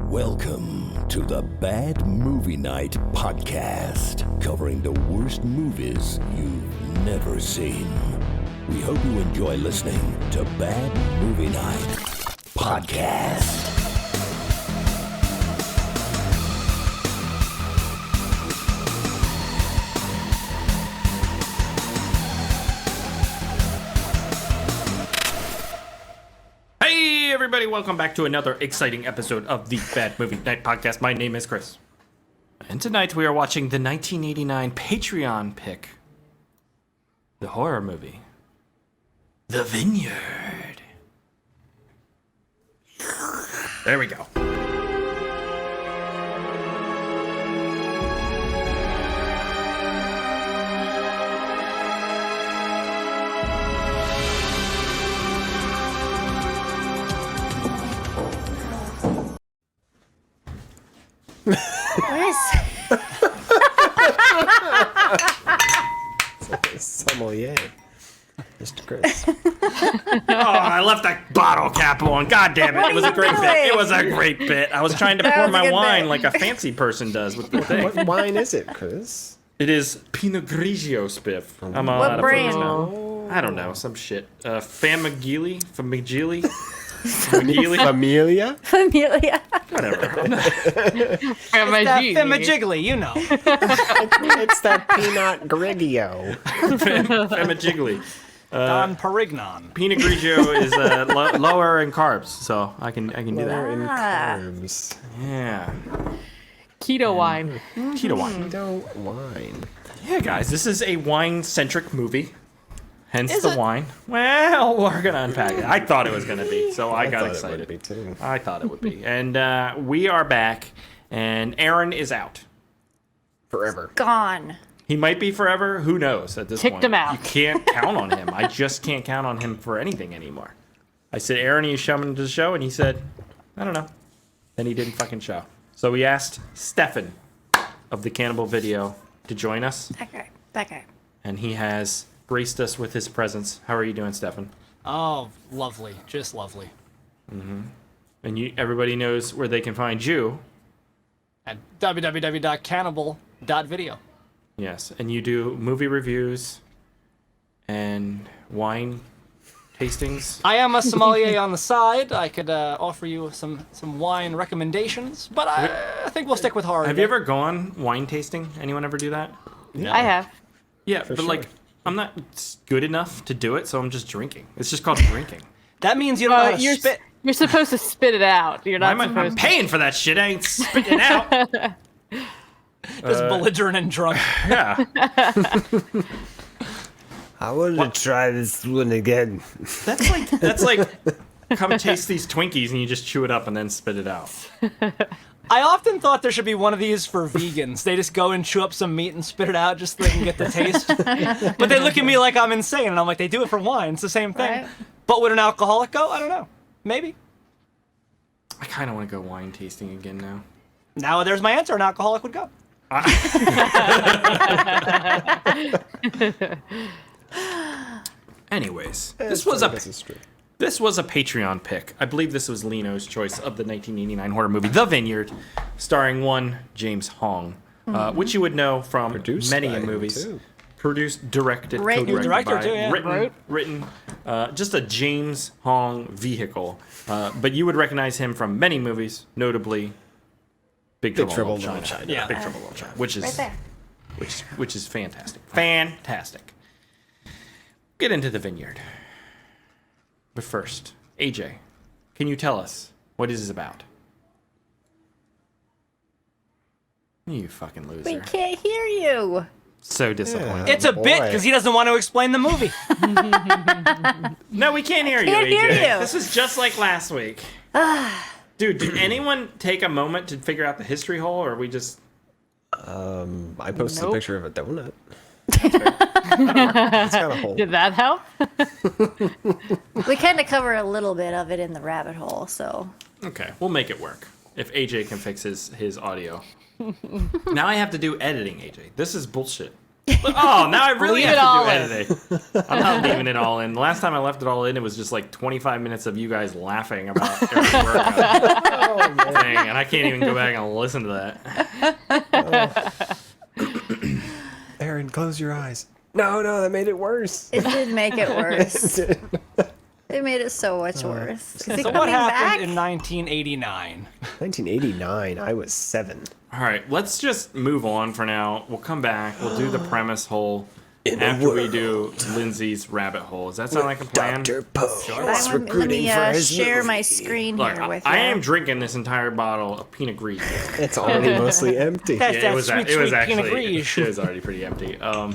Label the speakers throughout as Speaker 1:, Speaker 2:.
Speaker 1: Welcome to the Bad Movie Night podcast, covering the worst movies you've never seen. We hope you enjoy listening to Bad Movie Night podcast.
Speaker 2: Hey everybody, welcome back to another exciting episode of the Bad Movie Night podcast. My name is Chris. And tonight we are watching the 1989 Patreon pick. The horror movie. The Vineyard. There we go.
Speaker 3: Sommelier, Mr. Chris.
Speaker 2: Oh, I left that bottle cap on. God damn it. It was a great bit. It was a great bit. I was trying to pour my wine like a fancy person does with the thing.
Speaker 3: What wine is it, Chris?
Speaker 2: It is Pinot Grigio, Spiff. I'm all out of focus now. I don't know, some shit. Famigili? Famigili?
Speaker 3: Familia?
Speaker 4: Familia.
Speaker 2: Whatever.
Speaker 5: Famajiggly, you know.
Speaker 3: It's that Pinot Grigio.
Speaker 2: Famigili.
Speaker 5: Don Perignon.
Speaker 2: Pinot Grigio is lower in carbs, so I can do
Speaker 3: Lower
Speaker 2: that.
Speaker 3: in carbs.
Speaker 2: Yeah.
Speaker 6: Keto wine.
Speaker 2: Keto wine.
Speaker 3: Keto wine.
Speaker 2: Yeah, guys, this is a wine-centric movie. Hence the wine. Well, we're going to unpack it. I thought it was going to be, so I got excited.
Speaker 3: It would be too.
Speaker 2: I thought it would be. And we are back, and Aaron is out.
Speaker 3: Forever.
Speaker 4: Gone.
Speaker 2: He might be forever. Who knows at this point?
Speaker 6: Kicked him out.
Speaker 2: You can't count on him. I just can't count on him for anything anymore. I said, Aaron, are you showing to the show? And he said, I don't know. Then he didn't fucking show. So we asked Stefan of the Cannibal Video to join us.
Speaker 4: That guy.
Speaker 2: And he has graced us with his presence. How are you doing, Stefan?
Speaker 5: Oh, lovely. Just lovely.
Speaker 2: And everybody knows where they can find you.
Speaker 5: At www.cannibal.video.
Speaker 2: Yes, and you do movie reviews and wine tastings.
Speaker 5: I am a sommelier on the side. I could offer you some wine recommendations, but I think we'll stick with horror.
Speaker 2: Have you ever gone wine tasting? Anyone ever do that?
Speaker 5: No.
Speaker 6: I have.
Speaker 2: Yeah, but
Speaker 3: sure.
Speaker 2: like, I'm not good enough to do it, so I'm just drinking. It's just called drinking.
Speaker 5: That means you don't know how to spit.
Speaker 6: You're supposed to spit it out. You're not
Speaker 2: I'm
Speaker 6: supposed
Speaker 2: paying for that shit. I ain't spitting it out.
Speaker 5: Just belligerent and drunk.
Speaker 2: Yeah.
Speaker 3: I wanted to try this one again.
Speaker 2: That's like come taste these Twinkies and you just chew it up and then spit it out.
Speaker 5: I often thought there should be one of these for vegans. They just go and chew up some meat and spit it out just so they can get the taste. But they look at me like I'm insane, and I'm like, they do it for wine. It's the same thing.
Speaker 4: Right.
Speaker 5: But would an alcoholic go? I don't know. Maybe.
Speaker 2: I kind of want to go wine tasting again now.
Speaker 5: Now there's my answer. An alcoholic would go.
Speaker 2: Anyways, this was a Patreon pick. I believe this was Lino's choice of the 1989 horror movie The Vineyard, starring one James Hong, which you would know from
Speaker 3: Produced
Speaker 2: many
Speaker 3: by him,
Speaker 2: movies.
Speaker 3: too.
Speaker 2: Produced, directed,
Speaker 4: Written.
Speaker 2: co-directed
Speaker 5: Director,
Speaker 2: by,
Speaker 5: too, yeah.
Speaker 2: written, just a James Hong vehicle. But you would recognize him from many movies, notably Big Trouble in Little China.
Speaker 5: Yeah.
Speaker 2: Big Trouble in Little China, which is
Speaker 4: Right there.
Speaker 2: which is fantastic. Fantastic. Get into The Vineyard. But first, AJ, can you tell us what this is about? You fucking loser.
Speaker 4: We can't hear you.
Speaker 2: So disappointed.
Speaker 5: It's a bit
Speaker 3: boy.
Speaker 5: because he doesn't want to explain the movie.
Speaker 2: No, we can't hear you,
Speaker 4: Can't
Speaker 2: AJ.
Speaker 4: hear you.
Speaker 2: This is just like last week. Dude, did anyone take a moment to figure out the history hole, or we just...
Speaker 3: I posted a
Speaker 6: Nope.
Speaker 3: picture of a donut. It's got a hole.
Speaker 6: Did that help?
Speaker 4: We kind of cover a little bit of it in the rabbit hole, so.
Speaker 2: Okay, we'll make it work. If AJ can fix his audio. Now I have to do editing, AJ. This is bullshit. Oh, now I really
Speaker 6: Leave it
Speaker 2: have
Speaker 6: all
Speaker 2: to
Speaker 6: in.
Speaker 2: do editing. I'm not leaving it all in. The last time I left it all in, it was just like 25 minutes of you guys laughing about every workout thing, and I can't even go back and listen to that.
Speaker 3: Aaron, close your eyes. No, that made it worse.
Speaker 4: It did make it worse. It made it so much worse. Is he
Speaker 5: So what
Speaker 4: coming
Speaker 5: happened
Speaker 4: back?
Speaker 5: in 1989?
Speaker 3: 1989, I was 7.
Speaker 2: All right, let's just move on for now. We'll come back. We'll do the premise hole
Speaker 3: In a
Speaker 2: after we
Speaker 3: world
Speaker 2: do Lindsay's rabbit hole. Does that sound like a plan?
Speaker 3: Dr. Po is
Speaker 4: Let
Speaker 3: recruiting
Speaker 4: me
Speaker 3: for his
Speaker 4: share my
Speaker 3: movie.
Speaker 4: screen
Speaker 2: Look,
Speaker 4: here with you.
Speaker 2: I am drinking this entire bottle of Pinot Gris.
Speaker 3: It's already mostly empty.
Speaker 5: That's
Speaker 2: Yeah,
Speaker 5: that
Speaker 2: it was
Speaker 5: sweet,
Speaker 2: it was
Speaker 5: sweet Pinot
Speaker 2: actually
Speaker 5: Gris.
Speaker 2: it was already pretty empty. Oh,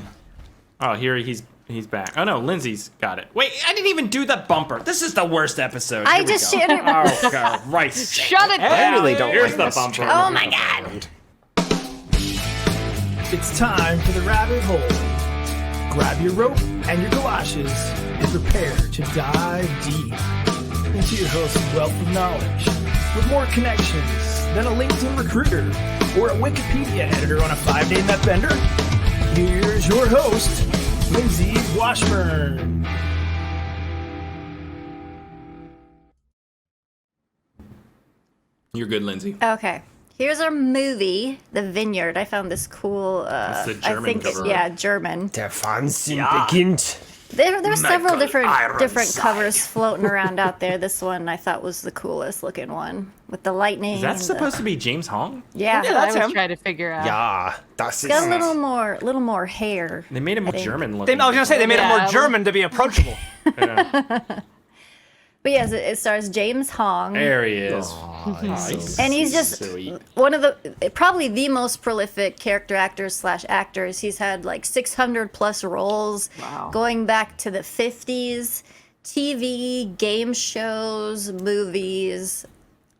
Speaker 2: here he's back. Oh no, Lindsay's got it. Wait, I didn't even do the bumper. This is the worst episode.
Speaker 4: I
Speaker 2: Here we
Speaker 4: just
Speaker 2: go.
Speaker 4: shared it.
Speaker 2: Oh god, right.
Speaker 6: Shut it
Speaker 3: I
Speaker 6: down.
Speaker 3: really don't
Speaker 2: Here's
Speaker 3: like
Speaker 2: the
Speaker 3: this
Speaker 2: bumper.
Speaker 3: turn
Speaker 4: Oh my God.
Speaker 3: around.
Speaker 7: It's time for the rabbit hole. Grab your rope and your galoshes and prepare to dive deep into your host's wealth of knowledge with more connections than a LinkedIn recruiter or a Wikipedia editor on a 5-day Met bender. Here's your host, Lindsay Washburn.
Speaker 2: You're good, Lindsay.
Speaker 4: Okay. Here's our movie, The Vineyard. I found this cool.
Speaker 2: That's the
Speaker 4: I
Speaker 2: German
Speaker 4: think
Speaker 2: cover.
Speaker 4: yeah, German.
Speaker 3: Der Wahnsinn beginnt.
Speaker 4: There's several
Speaker 2: Michael
Speaker 4: different
Speaker 2: Ironside.
Speaker 4: covers floating around out there. This one I thought was the coolest looking one with the lightning.
Speaker 2: Is that
Speaker 4: and
Speaker 2: supposed to be James Hong?
Speaker 4: Yeah.
Speaker 5: Yeah,
Speaker 6: I
Speaker 5: that's
Speaker 6: was
Speaker 5: him.
Speaker 6: trying to figure out.
Speaker 3: Ja, das
Speaker 4: Got a
Speaker 3: ist...
Speaker 4: little more hair.
Speaker 2: They made him more
Speaker 4: think.
Speaker 2: German
Speaker 5: I
Speaker 2: looking.
Speaker 5: was gonna say they made it more
Speaker 6: Yeah.
Speaker 5: German to be approachable.
Speaker 4: But yes, it stars James Hong.
Speaker 2: There he is. Nice.
Speaker 4: And he's just
Speaker 2: Sweet.
Speaker 4: one of the probably the most prolific character actors / actors. He's had like 600 plus roles
Speaker 6: Wow.
Speaker 4: going back to the 50s, TV, game shows, movies,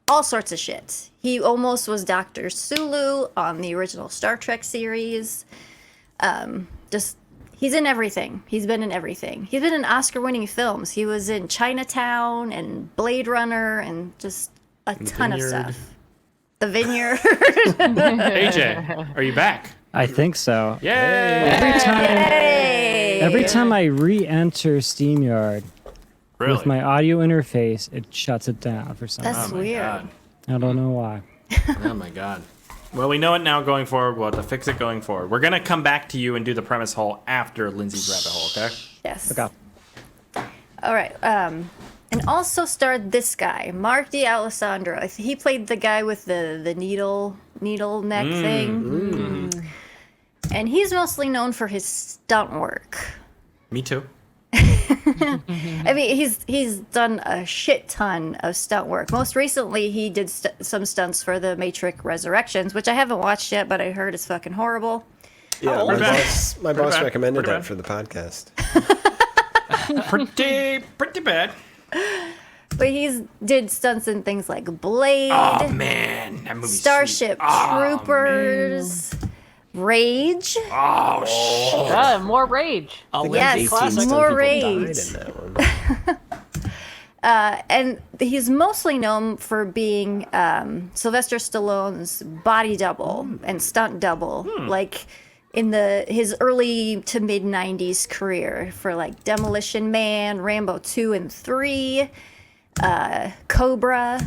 Speaker 4: all sorts of shit. He almost was Dr. Sulu on the original Star Trek series. He's in everything. He's been in everything. He's been in Oscar-winning films. He was in Chinatown and Blade Runner and just a ton of
Speaker 2: Vineyard.
Speaker 4: stuff. The Vineyard.
Speaker 2: AJ, are you back?
Speaker 8: I think so.
Speaker 2: Yay!
Speaker 8: Every time I re-enter SteamYard
Speaker 2: Really?
Speaker 8: with my audio interface, it shuts it down for some
Speaker 4: That's
Speaker 8: reason.
Speaker 2: Oh my
Speaker 4: weird.
Speaker 2: God.
Speaker 8: I don't know why.
Speaker 2: Oh my god. Well, we know it now going forward. We'll have to fix it going forward. We're going to come back to you and do the premise hole after Lindsay's rabbit hole, okay?
Speaker 4: Yes.
Speaker 8: Okay.
Speaker 4: All right. And also starred this guy, Mark D'Alessandro. He played the guy with the needle neck thing. And he's mostly known for his stunt work.
Speaker 2: Me too.
Speaker 4: I mean, he's done a shit ton of stunt work. Most recently, he did some stunts for the Matrix Resurrections, which I haven't watched yet, but I heard is fucking horrible.
Speaker 3: Yeah,
Speaker 5: Oh,
Speaker 3: my
Speaker 2: pretty bad.
Speaker 3: boss
Speaker 2: Pretty bad.
Speaker 3: recommended
Speaker 2: Pretty
Speaker 3: that
Speaker 2: bad.
Speaker 3: for the podcast.
Speaker 2: Pretty bad.
Speaker 4: But he's did stunts in things like Blade,
Speaker 2: Oh man, that movie.
Speaker 4: Starship Troopers, Rage.
Speaker 6: More rage.
Speaker 5: A
Speaker 4: Yes,
Speaker 5: Lindsay classic.
Speaker 4: more
Speaker 3: People
Speaker 4: Rage.
Speaker 3: died in that one.
Speaker 4: And he's mostly known for being Sylvester Stallone's body double and stunt double, like in his early to mid 90s career for like Demolition Man, Rambo 2 and 3, Cobra,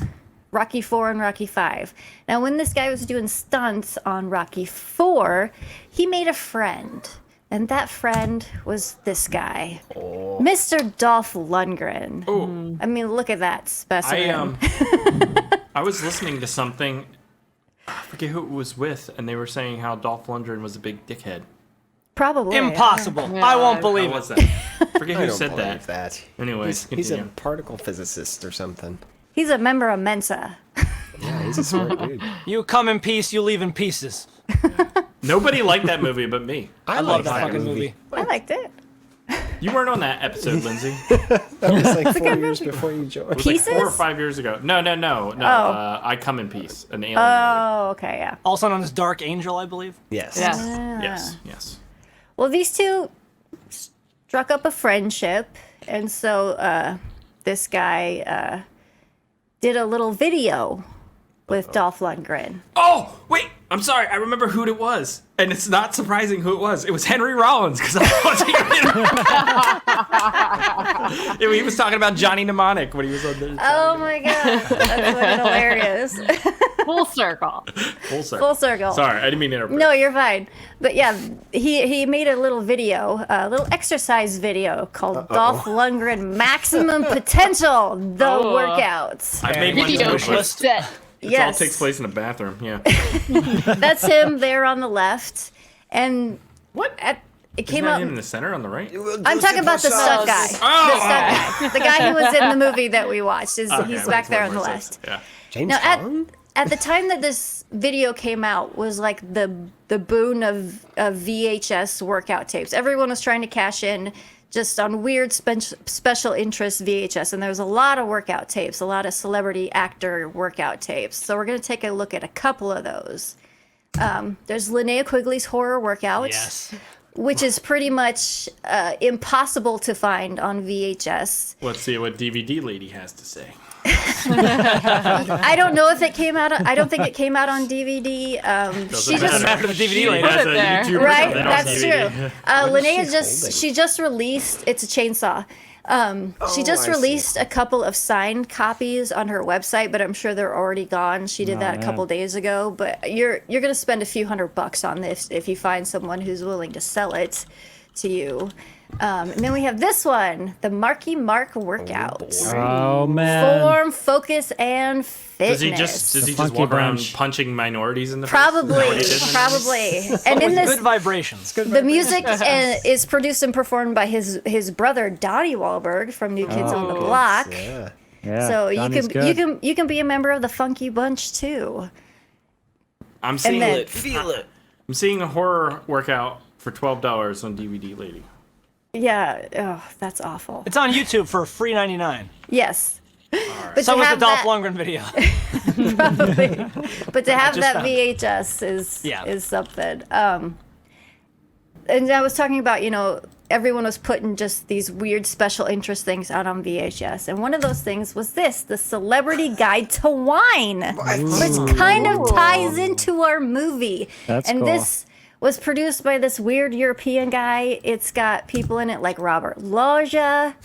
Speaker 4: Rocky 4 and Rocky 5. Now, when this guy was doing stunts on Rocky 4, he made a friend. And that friend was this guy, Mr. Dolph Lundgren.
Speaker 2: Oh,
Speaker 4: I mean, look at that specimen.
Speaker 2: I was listening to something. I forget who it was with, and they were saying how Dolph Lundgren was a big dickhead.
Speaker 4: Probably.
Speaker 5: Impossible.
Speaker 6: Yeah.
Speaker 5: I won't
Speaker 2: How
Speaker 5: believe
Speaker 2: was
Speaker 5: it.
Speaker 2: that? Forget
Speaker 3: I
Speaker 2: who
Speaker 3: don't
Speaker 2: said
Speaker 3: believe
Speaker 2: that.
Speaker 3: that.
Speaker 2: Anyways,
Speaker 3: He's a
Speaker 2: continue.
Speaker 3: particle physicist or something.
Speaker 4: He's a member of Mensa.
Speaker 3: Yeah, he's a smart dude.
Speaker 5: You come in peace, you leave in pieces.
Speaker 2: Nobody liked that movie but me.
Speaker 5: I love that fucking movie.
Speaker 4: I liked it.
Speaker 2: You weren't on that episode, Lindsay.
Speaker 3: That was like 4 years before you joined.
Speaker 2: It was like 4 or
Speaker 4: Pieces?
Speaker 2: 5 years ago. No.
Speaker 4: Oh.
Speaker 2: I Come in Peace, an alien
Speaker 4: Oh, okay, yeah.
Speaker 5: Also known as Dark Angel, I believe.
Speaker 3: Yes.
Speaker 6: Yeah.
Speaker 2: movie. Yes.
Speaker 4: Well, these two struck up a friendship, and so this guy did a little video with Dolph Lundgren.
Speaker 2: Oh, wait. I'm sorry, I remember who it was. And it's not surprising who it was. It was Henry Rollins, because I was watching it. He was talking about Johnny Mnemonic when he was on the...
Speaker 4: Oh my god, that's fucking hilarious.
Speaker 6: Full circle.
Speaker 2: Full circle.
Speaker 4: Full circle.
Speaker 2: Sorry, I didn't mean to interrupt.
Speaker 4: No, you're fine. But yeah, he made a little video, a little exercise video called Dolph Lundgren Maximum Potential, the workouts.
Speaker 2: I made one
Speaker 6: Video
Speaker 2: too, but
Speaker 6: set.
Speaker 2: it all
Speaker 4: Yes,
Speaker 2: takes place in a bathroom, yeah.
Speaker 4: that's him there on the left. And
Speaker 2: What?
Speaker 4: it
Speaker 2: Isn't
Speaker 4: came
Speaker 2: that
Speaker 4: out.
Speaker 2: him in the center on the right?
Speaker 4: I'm talking about the stunt guy.
Speaker 2: Oh,
Speaker 4: The stunt guy. The guy who was in the movie that we watched. He's
Speaker 2: Okay,
Speaker 4: back
Speaker 2: makes
Speaker 4: there
Speaker 2: way
Speaker 4: on the
Speaker 2: more
Speaker 4: left.
Speaker 2: sense. Yeah.
Speaker 3: James
Speaker 4: Now,
Speaker 3: Caan?
Speaker 4: at the time that this video came out was like the boon of VHS workout tapes. Everyone was trying to cash in just on weird special interest VHS, and there was a lot of workout tapes, a lot of celebrity actor workout tapes. So we're going to take a look at a couple of those. There's Linnea Quigley's horror workout,
Speaker 5: Yes.
Speaker 4: which is pretty much impossible to find on VHS.
Speaker 2: Let's see what DVD lady has to say.
Speaker 4: I don't know if it came out. I don't think it came out on DVD. She just
Speaker 5: After the DVD lady.
Speaker 2: Has
Speaker 6: it
Speaker 2: a
Speaker 6: there.
Speaker 2: YouTube
Speaker 4: right.
Speaker 2: version on
Speaker 4: That's
Speaker 2: DVD.
Speaker 4: true.
Speaker 3: What is
Speaker 4: Linnea
Speaker 3: she
Speaker 4: she just released. It's a chainsaw. She just
Speaker 3: I see.
Speaker 4: released a couple of signed copies on her website, but I'm sure they're already gone. She did that a couple days ago. But you're gonna spend a few $100 on this if you find someone who's willing to sell it to you. And then we have this one, the Marky Mark workouts.
Speaker 8: Oh man.
Speaker 4: Form, focus, and
Speaker 2: Does
Speaker 4: fitness.
Speaker 2: he just
Speaker 8: funky
Speaker 2: walk around
Speaker 8: bunch.
Speaker 2: punching minorities in the face?
Speaker 4: Probably,
Speaker 2: Is that what he did?
Speaker 4: probably. And in
Speaker 5: Good
Speaker 4: this,
Speaker 5: vibrations.
Speaker 4: the music is produced and performed by his brother Donnie Wahlberg from New Kids on the Block.
Speaker 3: Yeah.
Speaker 8: Yeah.
Speaker 4: So
Speaker 8: Donnie's good.
Speaker 4: you can be a member of the Funky Bunch too.
Speaker 2: I'm seeing
Speaker 4: then-
Speaker 3: Feel it.
Speaker 2: I'm seeing a horror workout for $12 on DVD lady.
Speaker 4: Yeah. Oh, that's awful.
Speaker 5: It's on YouTube for free $99.
Speaker 4: Yes. But
Speaker 5: So
Speaker 4: to
Speaker 5: was the
Speaker 4: have
Speaker 5: Dolph
Speaker 4: that,
Speaker 5: Lundgren video.
Speaker 4: probably. But to have
Speaker 5: Just
Speaker 4: that
Speaker 5: that.
Speaker 4: VHS is
Speaker 5: Yeah.
Speaker 4: something. And I was talking about, everyone was putting just these weird special interest things out on VHS. And one of those things was this, the Celebrity Guide to Wine, which kind of ties into our movie.
Speaker 8: That's
Speaker 4: and
Speaker 8: cool.
Speaker 4: this was produced by this weird European guy. It's got people in it like Robert Loggia.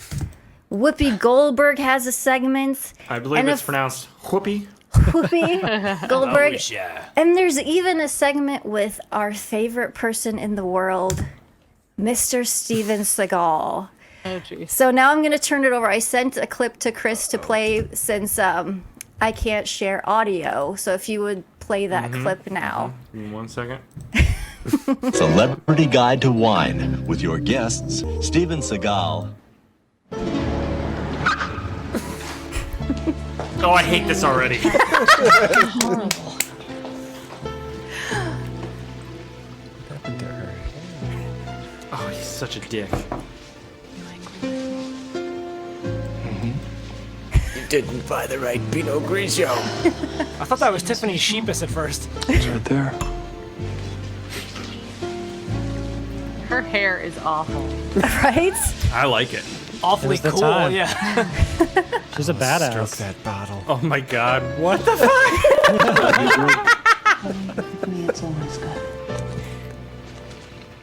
Speaker 4: Whoopi Goldberg has a segment.
Speaker 2: I believe
Speaker 4: And
Speaker 2: it's
Speaker 4: if-
Speaker 2: pronounced Whoopi.
Speaker 4: Whoopi Goldberg.
Speaker 5: Yeah.
Speaker 4: And there's even a segment with our favorite person in the world, Mr. Steven Seagal.
Speaker 6: Oh, jeez.
Speaker 4: So now I'm going to turn it over. I sent a clip to Chris to play since I can't share audio. So if you would play that clip now.
Speaker 2: Give me 1 second.
Speaker 9: Celebrity Guide to Wine with your guests, Steven Seagal.
Speaker 2: Oh, I hate this already. Oh, he's such a dick.
Speaker 3: You didn't buy the right Pinot Grigio.
Speaker 5: I thought that was Tiffany Sheepus at first.
Speaker 3: It's right there.
Speaker 6: Her hair is awful.
Speaker 4: Right?
Speaker 2: I like it.
Speaker 5: Awfully
Speaker 8: It was the
Speaker 5: cool,
Speaker 8: time.
Speaker 5: yeah.
Speaker 8: She's a badass.
Speaker 3: Stroke that bottle.
Speaker 2: Oh my god. What the fuck?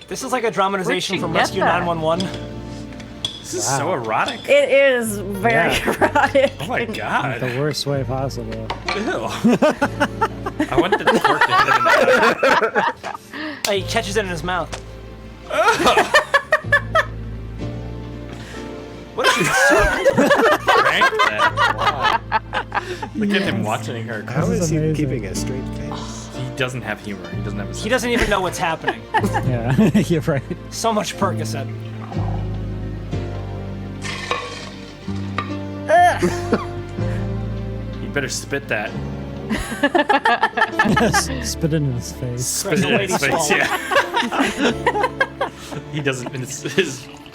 Speaker 5: This is like a dramatization
Speaker 6: Where'd she
Speaker 5: from
Speaker 6: get
Speaker 5: Rescue
Speaker 6: that?
Speaker 5: 911.
Speaker 2: This is so erotic.
Speaker 4: It is very erotic.
Speaker 2: Oh my god.
Speaker 8: The worst way possible.
Speaker 2: Ew. I want the twerk to hit him in the head.
Speaker 5: Oh, he catches it in his mouth. What is this?
Speaker 2: Prank that. Look at him watching her.
Speaker 3: How
Speaker 8: This
Speaker 3: is
Speaker 8: is
Speaker 3: he
Speaker 8: amazing.
Speaker 3: keeping a straight face?
Speaker 2: He doesn't have humor. He doesn't have a
Speaker 5: He doesn't even know what's happening.
Speaker 8: Yeah, you're right.
Speaker 5: So much Percocet.
Speaker 2: You better spit that.
Speaker 8: Spit it in his face.
Speaker 2: Spit it in his
Speaker 5: lady's
Speaker 2: face,
Speaker 5: fault.
Speaker 2: yeah. He doesn't. His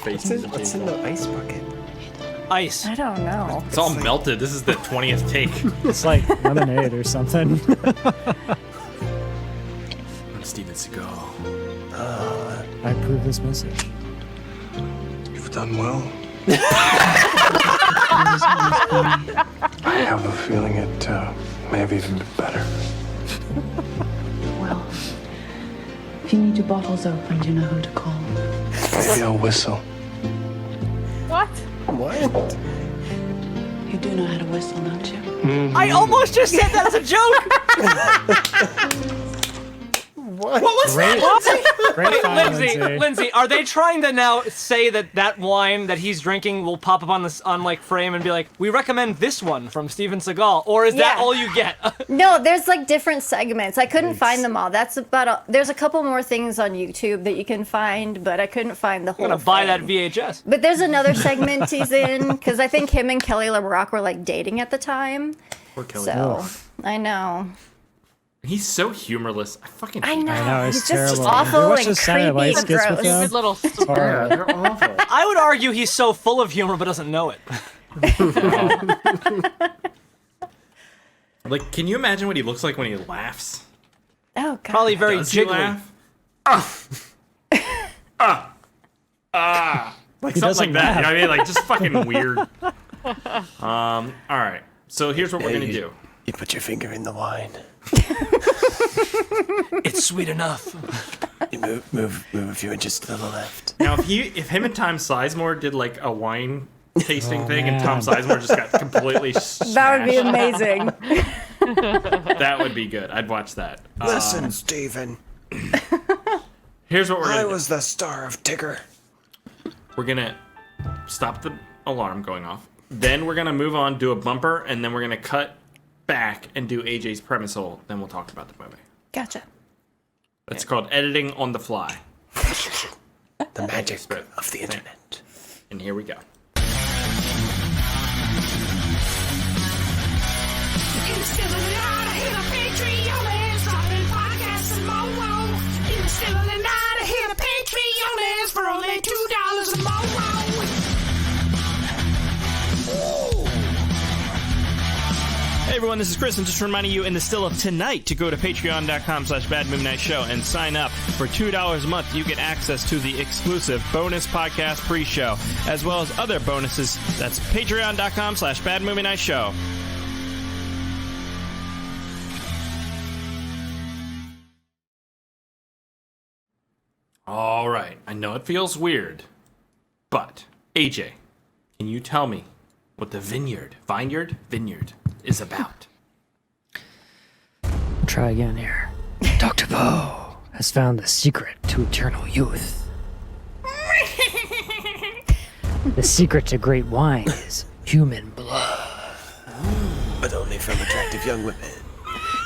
Speaker 2: face is
Speaker 3: What's in the ice bucket?
Speaker 5: Ice.
Speaker 4: I don't know.
Speaker 2: It's all melted. This is the 20th take.
Speaker 8: It's like lemonade or something.
Speaker 2: I'm Steven Seagal.
Speaker 8: I approve this message.
Speaker 3: You've done well. I have a feeling it may have even been better.
Speaker 10: Well, If you need your bottles opened, you know who to call.
Speaker 3: Maybe I'll whistle.
Speaker 6: What?
Speaker 3: What?
Speaker 10: You do know how to whistle, don't you?
Speaker 5: I almost just said that as a joke.
Speaker 3: What?
Speaker 5: What was that?
Speaker 8: Great find,
Speaker 5: Lindsay, are they trying to now say that wine that he's drinking will pop up on like frame and be like, we recommend this one from Steven Seagal, or is that
Speaker 4: Yeah.
Speaker 5: all you get?
Speaker 4: No, there's like different segments. I couldn't find them all. That's there's a couple more things on YouTube that you can find, but I couldn't find the whole
Speaker 5: I'm gonna buy that
Speaker 4: thing.
Speaker 5: VHS.
Speaker 4: But there's another segment he's in, because I think him and Kelly LeBrock were like dating at the time.
Speaker 2: Poor Kelly.
Speaker 4: So, I know.
Speaker 2: He's so humorless. I fucking
Speaker 4: I
Speaker 2: hate
Speaker 4: know.
Speaker 2: him.
Speaker 8: know,
Speaker 4: He's
Speaker 8: it's
Speaker 4: just
Speaker 8: terrible.
Speaker 4: awful
Speaker 8: You watch
Speaker 4: and
Speaker 8: the Saturday
Speaker 4: creepy
Speaker 8: Night
Speaker 4: and
Speaker 8: skits with
Speaker 4: gross.
Speaker 8: him?
Speaker 6: Good little
Speaker 2: Yeah,
Speaker 6: star.
Speaker 2: they're awful.
Speaker 5: I would argue he's so full of humor but doesn't know it.
Speaker 2: Like, can you imagine what he looks like when he laughs?
Speaker 4: Oh, God.
Speaker 5: Probably very
Speaker 2: Does he
Speaker 5: jiggly.
Speaker 2: laugh? Like
Speaker 8: He
Speaker 2: something like
Speaker 8: doesn't
Speaker 2: that. You know
Speaker 8: laugh.
Speaker 2: what I mean? Like, just fucking weird. All right. So here's what we're gonna do.
Speaker 3: You put your finger in the wine.
Speaker 5: It's sweet enough.
Speaker 3: You move a few inches to the left.
Speaker 2: Now, if him and Tom Sizemore did like a wine tasting thing, and Tom
Speaker 8: man.
Speaker 2: Sizemore just got completely
Speaker 4: That would be
Speaker 2: smashed,
Speaker 4: amazing.
Speaker 2: that would be good. I'd watch that.
Speaker 3: Listen, Stephen.
Speaker 2: Here's what we're
Speaker 3: I
Speaker 2: gonna do.
Speaker 3: was the star of Tigger.
Speaker 2: We're gonna stop the alarm going off. Then we're gonna move on, do a bumper, and then we're gonna cut back and do AJ's premise hole. Then we'll talk about the movie.
Speaker 4: Gotcha.
Speaker 2: That's called editing on the fly.
Speaker 3: The magic of the internet.
Speaker 2: And here we go. Hey everyone, this is Chris. I'm just reminding you in the still of tonight to go to patreon.com/badmovienightshow and sign up. For $2 a month, you get access to the exclusive bonus podcast pre-show, as well as other bonuses. That's patreon.com/badmovienightshow. All right, I know it feels weird, but AJ, can you tell me what the Vineyard is about?
Speaker 11: Try again here. Dr. Po has found the secret to eternal youth. The secret to great wine is human blood.
Speaker 3: But only from attractive young women.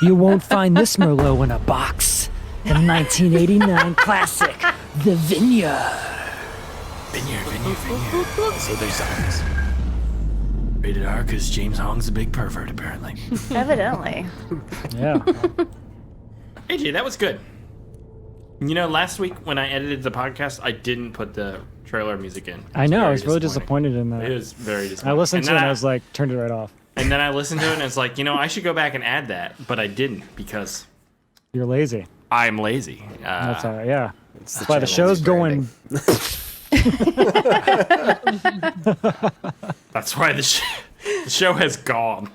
Speaker 11: You won't find this Merlot in a box. The 1989 classic, The Vineyard.
Speaker 2: Vineyard.
Speaker 3: So there's zombies.
Speaker 2: Rated R because James Hong's a big pervert, apparently.
Speaker 4: Evidently.
Speaker 8: Yeah.
Speaker 2: AJ, that was good. You know, last week when I edited the podcast, I didn't put the trailer music in.
Speaker 8: I know, I was
Speaker 2: very
Speaker 8: really disappointed in that.
Speaker 2: It was very
Speaker 8: I
Speaker 2: disappointing.
Speaker 8: listened to it
Speaker 2: then
Speaker 8: and I was like, turned it right off.
Speaker 2: And then I listened to it and it's like, you know, I should go back and add that, but I didn't because
Speaker 8: You're lazy.
Speaker 2: I'm lazy.
Speaker 8: That's all right, yeah.
Speaker 3: It's
Speaker 8: That's why the show's going.
Speaker 2: That's why the show has gone.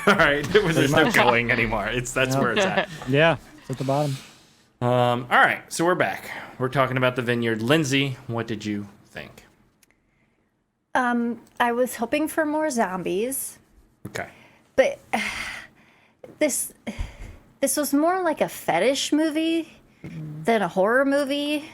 Speaker 2: All right, there's no going anymore. That's where it's at.
Speaker 8: Yeah, it's at the bottom.
Speaker 2: All right, so we're back. We're talking about the Vineyard. Lindsay, what did you think?
Speaker 4: I was hoping for more zombies,
Speaker 2: Okay.
Speaker 4: but this was more like a fetish movie than a horror movie.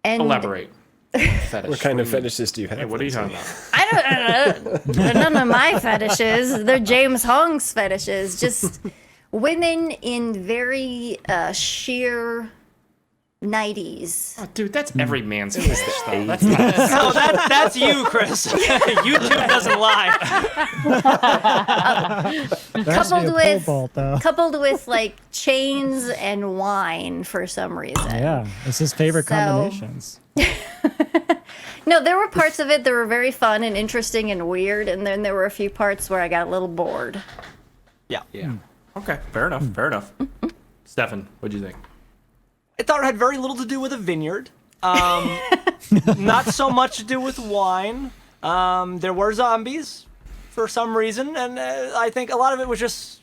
Speaker 4: And
Speaker 2: Elaborate. Fetish.
Speaker 3: What kind of fetishes do you have?
Speaker 2: Hey, what are you talking about?
Speaker 4: I don't. They're none of my fetishes. They're James Hong's fetishes. Just women in very sheer 90s.
Speaker 2: Oh, dude, that's every man's fetish, though. That's not.
Speaker 5: No, that's you, Chris. YouTube doesn't lie.
Speaker 8: There has to be a pole vault, though.
Speaker 4: Coupled with like chains and wine for some reason.
Speaker 8: Yeah, it's his favorite
Speaker 4: So-
Speaker 8: combinations.
Speaker 4: No, there were parts of it that were very fun and interesting and weird, and then there were a few parts where I got a little bored.
Speaker 5: Yeah.
Speaker 2: Okay, fair enough. Fair enough. Stefan, what'd you think?
Speaker 5: I thought it had very little to do with a vineyard. Not so much to do with wine. There were zombies for some reason, and I think a lot of it was just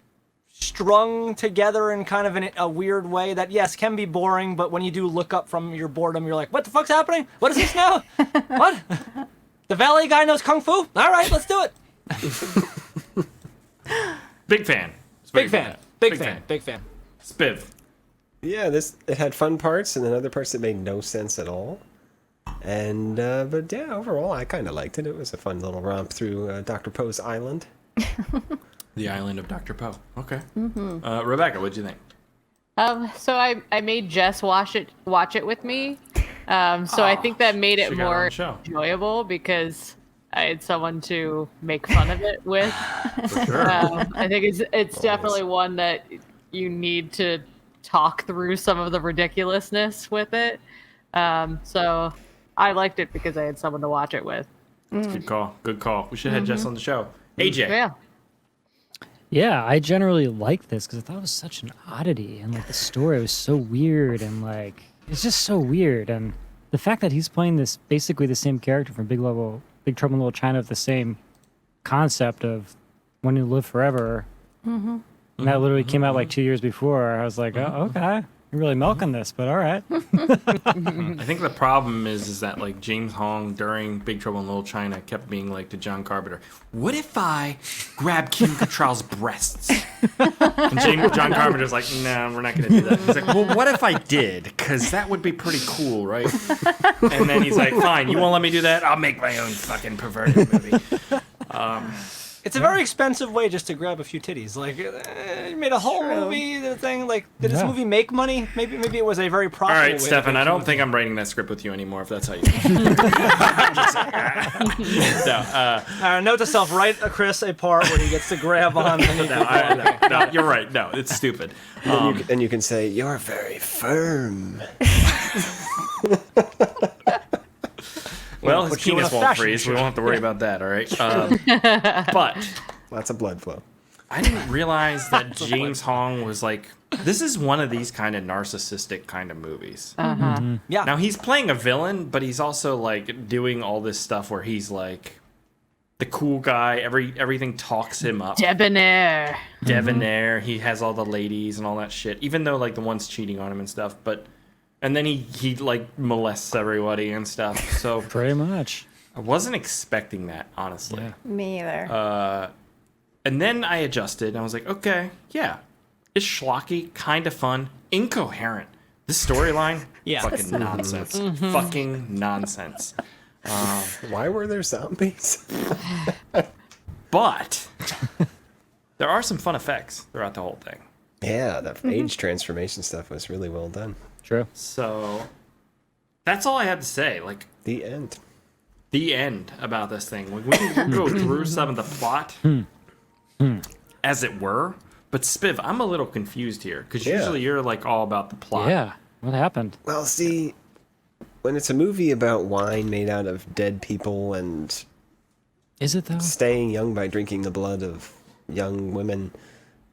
Speaker 5: strung together in kind of a weird way that, yes, can be boring, but when you do look up from your boredom, you're like, what the fuck's happening? What is this now? What? The valet guy knows Kung Fu? All right, let's do it.
Speaker 2: Big fan.
Speaker 5: Big fan. Big fan.
Speaker 2: Spiv.
Speaker 3: Yeah, it had fun parts and then other parts that made no sense at all. And but yeah, overall I kind of liked it. It was a fun little romp through Dr. Poe's island.
Speaker 2: The island of Dr. Poe. Okay. Rebecca, what'd you think?
Speaker 6: So I made Jess watch it with me. So I think that made it
Speaker 2: she got on
Speaker 6: more
Speaker 2: the show.
Speaker 6: enjoyable because I had someone to make fun of it with.
Speaker 2: For sure.
Speaker 6: I think it's definitely one that you need to talk through some of the ridiculousness with it. So I liked it because I had someone to watch it with.
Speaker 2: Good call. Good call. We should have had Jess on the show. AJ.
Speaker 6: Yeah.
Speaker 11: Yeah, I generally like this because I thought it was such an oddity, and like the story was so weird, and like it's just so weird, and the fact that he's playing this basically the same character from Big Trouble in Little China, with the same concept of wanting to live forever, and that literally came out like 2 years before. I was like, oh, okay, you're really milking this, but all right.
Speaker 2: I think the problem is that like James Hong during Big Trouble in Little China kept being like to John Carpenter, what if I grab Kim Cattrall's breasts? And John Carpenter's like, no, we're not going to do that. He's like, well, what if I did? Because that would be pretty cool, right? And then he's like, fine, you won't let me do that? I'll make my own fucking perverted movie.
Speaker 5: It's a very expensive way just to grab a few titties. Like, you made a whole movie, the thing. Like, did this movie make money? Maybe it was a very profitable
Speaker 2: All
Speaker 5: way.
Speaker 2: right, Stefan, I don't think I'm writing that script with you anymore, if that's how you No,
Speaker 5: note to self, write Chris a part where he gets to grab on.
Speaker 2: no, you're right. No, it's stupid.
Speaker 3: And you can say, you're very firm.
Speaker 2: Well, his penis won't freeze. We won't have to worry about that, all right? But
Speaker 3: lots of blood flow.
Speaker 2: I didn't realize that James Hong was like, this is one of these kind of narcissistic kind of movies.
Speaker 5: Yeah.
Speaker 2: Now, he's playing a villain, but he's also like doing all this stuff where he's like the cool guy. Everything talks him up.
Speaker 6: Debonair.
Speaker 2: He has all the ladies and all that shit, even though like the one's cheating on him and stuff, but... And then he like molests everybody and stuff. So
Speaker 11: Pretty much.
Speaker 2: I wasn't expecting that, honestly.
Speaker 11: Yeah.
Speaker 4: Me either.
Speaker 2: And then I adjusted and I was like, okay, yeah. It's schlocky, kind of fun, incoherent. This storyline, fucking nonsense. Fucking nonsense.
Speaker 3: Why were there zombies?
Speaker 2: But there are some fun effects throughout the whole thing.
Speaker 3: Yeah, the age transformation stuff was really well done.
Speaker 11: True.
Speaker 2: So that's all I had to say. Like
Speaker 3: The end.
Speaker 2: The end about this thing. Like, we can go through some of the plot, as it were. But Spiv, I'm a little confused here because usually you're like all about the plot.
Speaker 11: Yeah. What happened?
Speaker 3: Well, see, when it's a movie about wine made out of dead people and
Speaker 11: Is it though?
Speaker 3: staying young by drinking the blood of young women,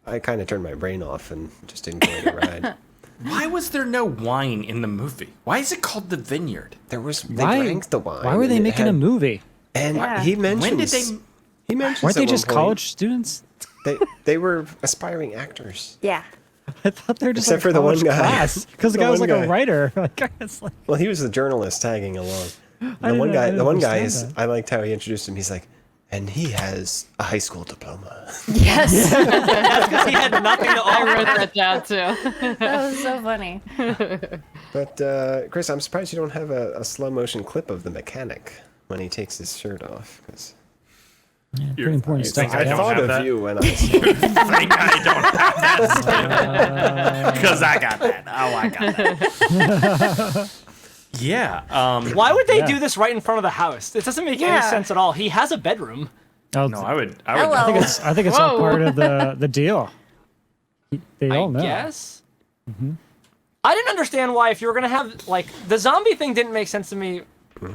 Speaker 3: I kind of turned my brain off and just enjoyed the ride.
Speaker 2: Why was there no wine in the movie? Why is it called the Vineyard?
Speaker 3: They drank the wine.
Speaker 11: Why were they making a movie?
Speaker 3: And he mentions.
Speaker 2: When did they?
Speaker 3: He mentions.
Speaker 11: Weren't they
Speaker 3: at one
Speaker 11: just
Speaker 3: point
Speaker 11: college students?
Speaker 3: They were aspiring actors.
Speaker 4: Yeah.
Speaker 11: I thought they were just
Speaker 3: Except
Speaker 11: like
Speaker 3: for the one
Speaker 11: college
Speaker 3: guy.
Speaker 11: class because the guy was
Speaker 3: one
Speaker 11: like a
Speaker 3: guy.
Speaker 11: writer. Like, it's like,
Speaker 3: Well, he was the journalist tagging along.
Speaker 11: I
Speaker 3: The one
Speaker 11: didn't
Speaker 3: guy
Speaker 11: understand
Speaker 3: is.
Speaker 11: that.
Speaker 3: I liked how he introduced him. He's like, and he has a high school diploma.
Speaker 4: Yes.
Speaker 5: That's because he had nothing to
Speaker 6: I
Speaker 5: offer.
Speaker 6: wrote that down too.
Speaker 4: That was so funny.
Speaker 3: But Chris, I'm surprised you don't have a slow motion clip of the mechanic when he takes his shirt off. Because
Speaker 11: pretty important stuff.
Speaker 2: I
Speaker 3: I
Speaker 2: don't
Speaker 3: thought
Speaker 2: have
Speaker 3: of
Speaker 2: that.
Speaker 3: you when I.
Speaker 2: think I don't have that because I got that. Oh, I got that. Yeah.
Speaker 5: Why would they do this right in front of the house? It doesn't make any
Speaker 4: Yeah.
Speaker 5: sense at all. He has a bedroom.
Speaker 11: Oh,
Speaker 2: No, I would.
Speaker 4: Hello.
Speaker 11: I think it's all
Speaker 6: Whoa.
Speaker 11: part of the deal. They all know.
Speaker 5: Yes. I didn't understand why, if you were gonna have like the zombie thing, didn't make sense to me.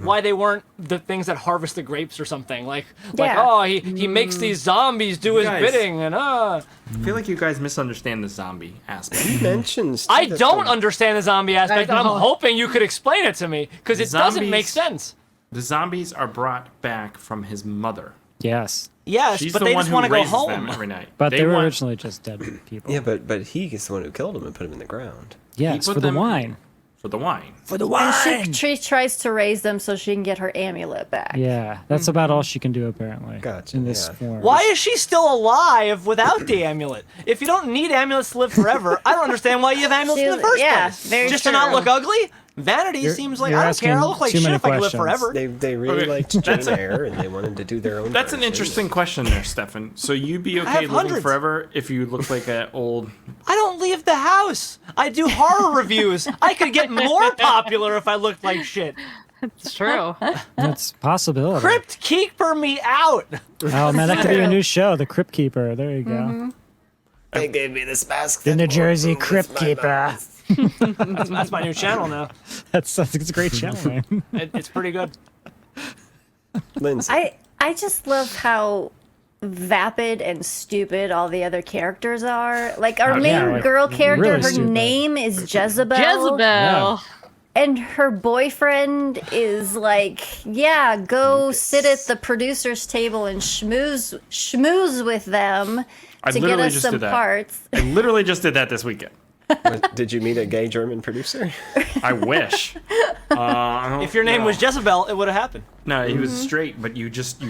Speaker 5: Why they weren't the things that harvest the grapes or something like
Speaker 4: Yeah.
Speaker 5: oh he makes these zombies do his
Speaker 2: guys-
Speaker 5: bidding and
Speaker 2: I feel like you guys misunderstand the zombie aspect.
Speaker 3: He mentions.
Speaker 5: I don't understand the zombie aspect. And I'm
Speaker 6: don't.
Speaker 5: hoping you could explain it to me because it doesn't make
Speaker 2: Zombies-
Speaker 5: sense.
Speaker 2: The zombies are brought back from his mother.
Speaker 11: Yes.
Speaker 5: Yes,
Speaker 2: She's
Speaker 5: but
Speaker 2: the
Speaker 5: they
Speaker 2: one
Speaker 5: just
Speaker 2: who
Speaker 5: want to go
Speaker 2: raises
Speaker 5: home.
Speaker 2: them every night.
Speaker 11: But they were
Speaker 2: want-
Speaker 11: originally just dead people.
Speaker 3: Yeah, but he is the one who killed him and put him in the ground.
Speaker 11: Yes,
Speaker 2: put
Speaker 11: for the
Speaker 2: them-
Speaker 11: wine.
Speaker 2: for the wine.
Speaker 11: For the
Speaker 4: And she tries to raise them so she can get her amulet back.
Speaker 11: Yeah, that's about all she can do apparently.
Speaker 3: Gotcha,
Speaker 11: In this
Speaker 3: yeah.
Speaker 11: form.
Speaker 5: Why is she still alive without the amulet? If you don't need amulets to live forever, I don't understand why you have amulets in the first place.
Speaker 4: Very
Speaker 5: Just
Speaker 4: true.
Speaker 5: to not look ugly? Vanity
Speaker 11: You're-
Speaker 5: seems like,
Speaker 11: you're
Speaker 5: I don't care, I
Speaker 11: asking
Speaker 5: look like
Speaker 11: too
Speaker 5: shit
Speaker 11: many
Speaker 5: if I could live
Speaker 11: questions.
Speaker 5: forever.
Speaker 3: They really
Speaker 2: Okay,
Speaker 3: liked Jane Eyre, and they wanted to do their own
Speaker 2: That's an
Speaker 3: version.
Speaker 2: interesting question there, Stefan. So you'd be okay
Speaker 5: have
Speaker 2: living
Speaker 5: hundreds.
Speaker 2: forever if you look like an old...
Speaker 5: I don't leave the house. I do horror reviews. I could get more popular if I looked like shit.
Speaker 6: It's true.
Speaker 11: That's a possibility.
Speaker 5: Crypt Keeper me out.
Speaker 11: Oh man, that could be a new show, The Crypt Keeper. There you go.
Speaker 3: They gave me this mask.
Speaker 11: The
Speaker 3: that
Speaker 11: New
Speaker 3: won't
Speaker 11: Jersey
Speaker 3: move with
Speaker 11: Crypt
Speaker 3: my
Speaker 11: Keeper.
Speaker 3: mouth.
Speaker 5: That's my new channel now.
Speaker 11: It's a great channel name.
Speaker 5: It's pretty good.
Speaker 3: Lindsay.
Speaker 4: I just love how vapid and stupid all the other characters are. Like our main
Speaker 11: yeah, like,
Speaker 4: girl character,
Speaker 11: really
Speaker 4: her
Speaker 11: stupid.
Speaker 4: name is Jezebel.
Speaker 6: Jezebel.
Speaker 11: Yeah.
Speaker 4: And her boyfriend is like, yeah, go sit at the producer's table and schmooze with them
Speaker 2: I
Speaker 4: to get
Speaker 2: literally
Speaker 4: us
Speaker 2: just
Speaker 4: some
Speaker 2: did that.
Speaker 4: parts.
Speaker 2: I literally just did that this weekend.
Speaker 3: Did you meet a gay German producer?
Speaker 2: I wish. I don't
Speaker 5: If your name
Speaker 2: know.
Speaker 5: was Jezebel, it would have happened.
Speaker 2: No, he was straight, but you just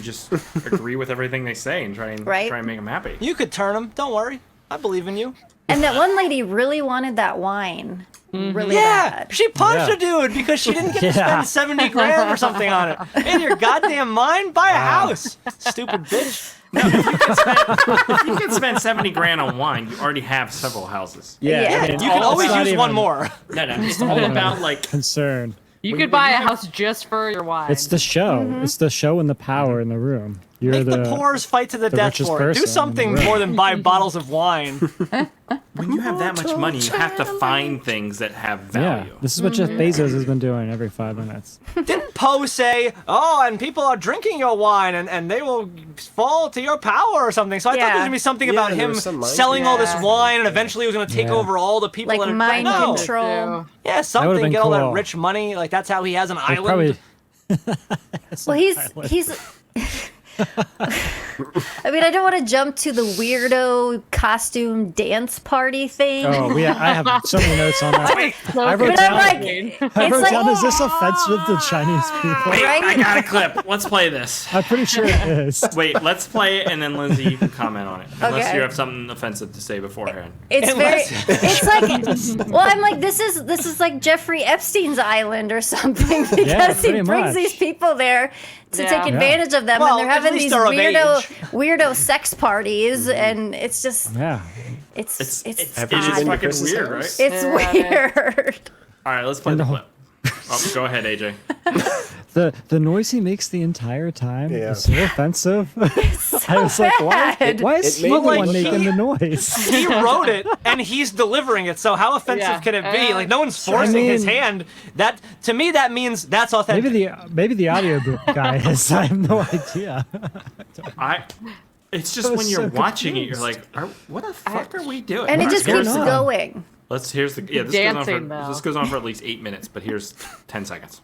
Speaker 2: agree with everything they say and try and
Speaker 4: Right.
Speaker 2: make him happy.
Speaker 5: You could turn him. Don't worry. I believe in you.
Speaker 4: And that one lady really wanted that wine. Really
Speaker 5: Yeah,
Speaker 4: bad.
Speaker 5: she punched
Speaker 11: Yeah.
Speaker 5: a dude because she didn't get to
Speaker 11: Yeah.
Speaker 5: spend 70 grand or something on it. In your goddamn mind, buy a house. Stupid bitch.
Speaker 2: If you can spend 70 grand on wine, you already have several houses.
Speaker 4: Yeah.
Speaker 11: I mean,
Speaker 5: You can
Speaker 11: it's
Speaker 5: always
Speaker 11: not
Speaker 5: use one
Speaker 11: even
Speaker 5: more.
Speaker 2: No, it's all about like
Speaker 11: concern.
Speaker 6: You
Speaker 2: When-
Speaker 6: could
Speaker 2: when
Speaker 6: buy
Speaker 2: you
Speaker 6: a
Speaker 2: have-
Speaker 6: house just for your wine.
Speaker 11: It's the show. It's the show and the power in the room. You're
Speaker 5: Make the poor's fight to the death
Speaker 11: richest
Speaker 5: for it. Do
Speaker 11: person
Speaker 5: something
Speaker 11: in the room.
Speaker 5: more than buy bottles of wine.
Speaker 2: when you have that much money, you have to find things that have
Speaker 11: Yeah,
Speaker 2: value.
Speaker 11: this is what Jeff Bezos has been doing every 5 minutes.
Speaker 5: Didn't Poe say, oh, and people are drinking your wine and they will fall to your power or something? So I thought there was going to be something
Speaker 3: Yeah,
Speaker 5: about
Speaker 3: there
Speaker 5: him
Speaker 3: was some mind
Speaker 5: selling all this
Speaker 4: control.
Speaker 5: wine and eventually he was going to take
Speaker 11: Yeah.
Speaker 5: over all the people.
Speaker 4: Like
Speaker 5: in it.
Speaker 4: mind
Speaker 5: No.
Speaker 4: control.
Speaker 5: Yeah, something.
Speaker 11: been
Speaker 5: Get all that
Speaker 11: cool.
Speaker 5: rich money. Like that's how he has an
Speaker 11: They
Speaker 5: island.
Speaker 11: probably
Speaker 4: Well, he's. I mean, I don't want to jump to the weirdo costume dance party thing.
Speaker 11: Oh, I have so many notes on that. I wrote
Speaker 4: But
Speaker 11: down,
Speaker 4: I'm like,
Speaker 11: I
Speaker 4: it's
Speaker 11: wrote
Speaker 4: like,
Speaker 11: down, is this offensive to Chinese people?
Speaker 2: Wait,
Speaker 4: Right?
Speaker 2: I got a clip. Let's play this.
Speaker 11: I'm pretty sure it is.
Speaker 2: Wait, let's play it, and then Lindsay, you can comment on it. Unless
Speaker 4: Okay.
Speaker 2: you have something offensive to say beforehand.
Speaker 4: it's
Speaker 5: Unless-
Speaker 4: very. It's like. Well, I'm like, this is like Jeffrey Epstein's island or something because he
Speaker 11: pretty
Speaker 4: brings
Speaker 11: much.
Speaker 4: these people there to
Speaker 6: Yeah.
Speaker 4: take advantage of them,
Speaker 5: Well,
Speaker 4: and they're
Speaker 5: at
Speaker 4: having
Speaker 5: least
Speaker 4: these
Speaker 5: they're of
Speaker 4: weirdo sex parties, and it's just
Speaker 11: Yeah.
Speaker 4: it's
Speaker 2: It is
Speaker 4: odd.
Speaker 2: fucking
Speaker 3: Chris's
Speaker 2: weird,
Speaker 3: house?
Speaker 2: right?
Speaker 4: It's
Speaker 6: Yeah,
Speaker 4: weird.
Speaker 2: All right, let's play the clip. Oh, go ahead, AJ.
Speaker 11: The noise he makes the entire time
Speaker 3: Yeah.
Speaker 11: is so offensive. I was like,
Speaker 4: bad.
Speaker 11: why is
Speaker 3: It
Speaker 11: he
Speaker 3: made
Speaker 11: the
Speaker 3: me
Speaker 11: one
Speaker 3: look
Speaker 11: making
Speaker 3: up.
Speaker 11: the noise?
Speaker 5: He wrote it and he's delivering it. So how offensive
Speaker 6: Yeah.
Speaker 5: can it be? Like no one's forcing his
Speaker 11: mean-
Speaker 5: hand. That to me that means that's authentic.
Speaker 11: Maybe the audiobook guy is. I have no idea.
Speaker 2: It's just
Speaker 11: was
Speaker 2: when you're
Speaker 11: so
Speaker 2: watching it, you're
Speaker 11: confused.
Speaker 2: like, what the fuck are we doing?
Speaker 4: And it
Speaker 2: All
Speaker 4: just
Speaker 2: right,
Speaker 4: keeps
Speaker 11: on?
Speaker 4: going.
Speaker 2: Here's the this
Speaker 6: Dancing,
Speaker 2: goes on for
Speaker 6: though.
Speaker 2: this goes on for at least 8 minutes, but here's 10 seconds.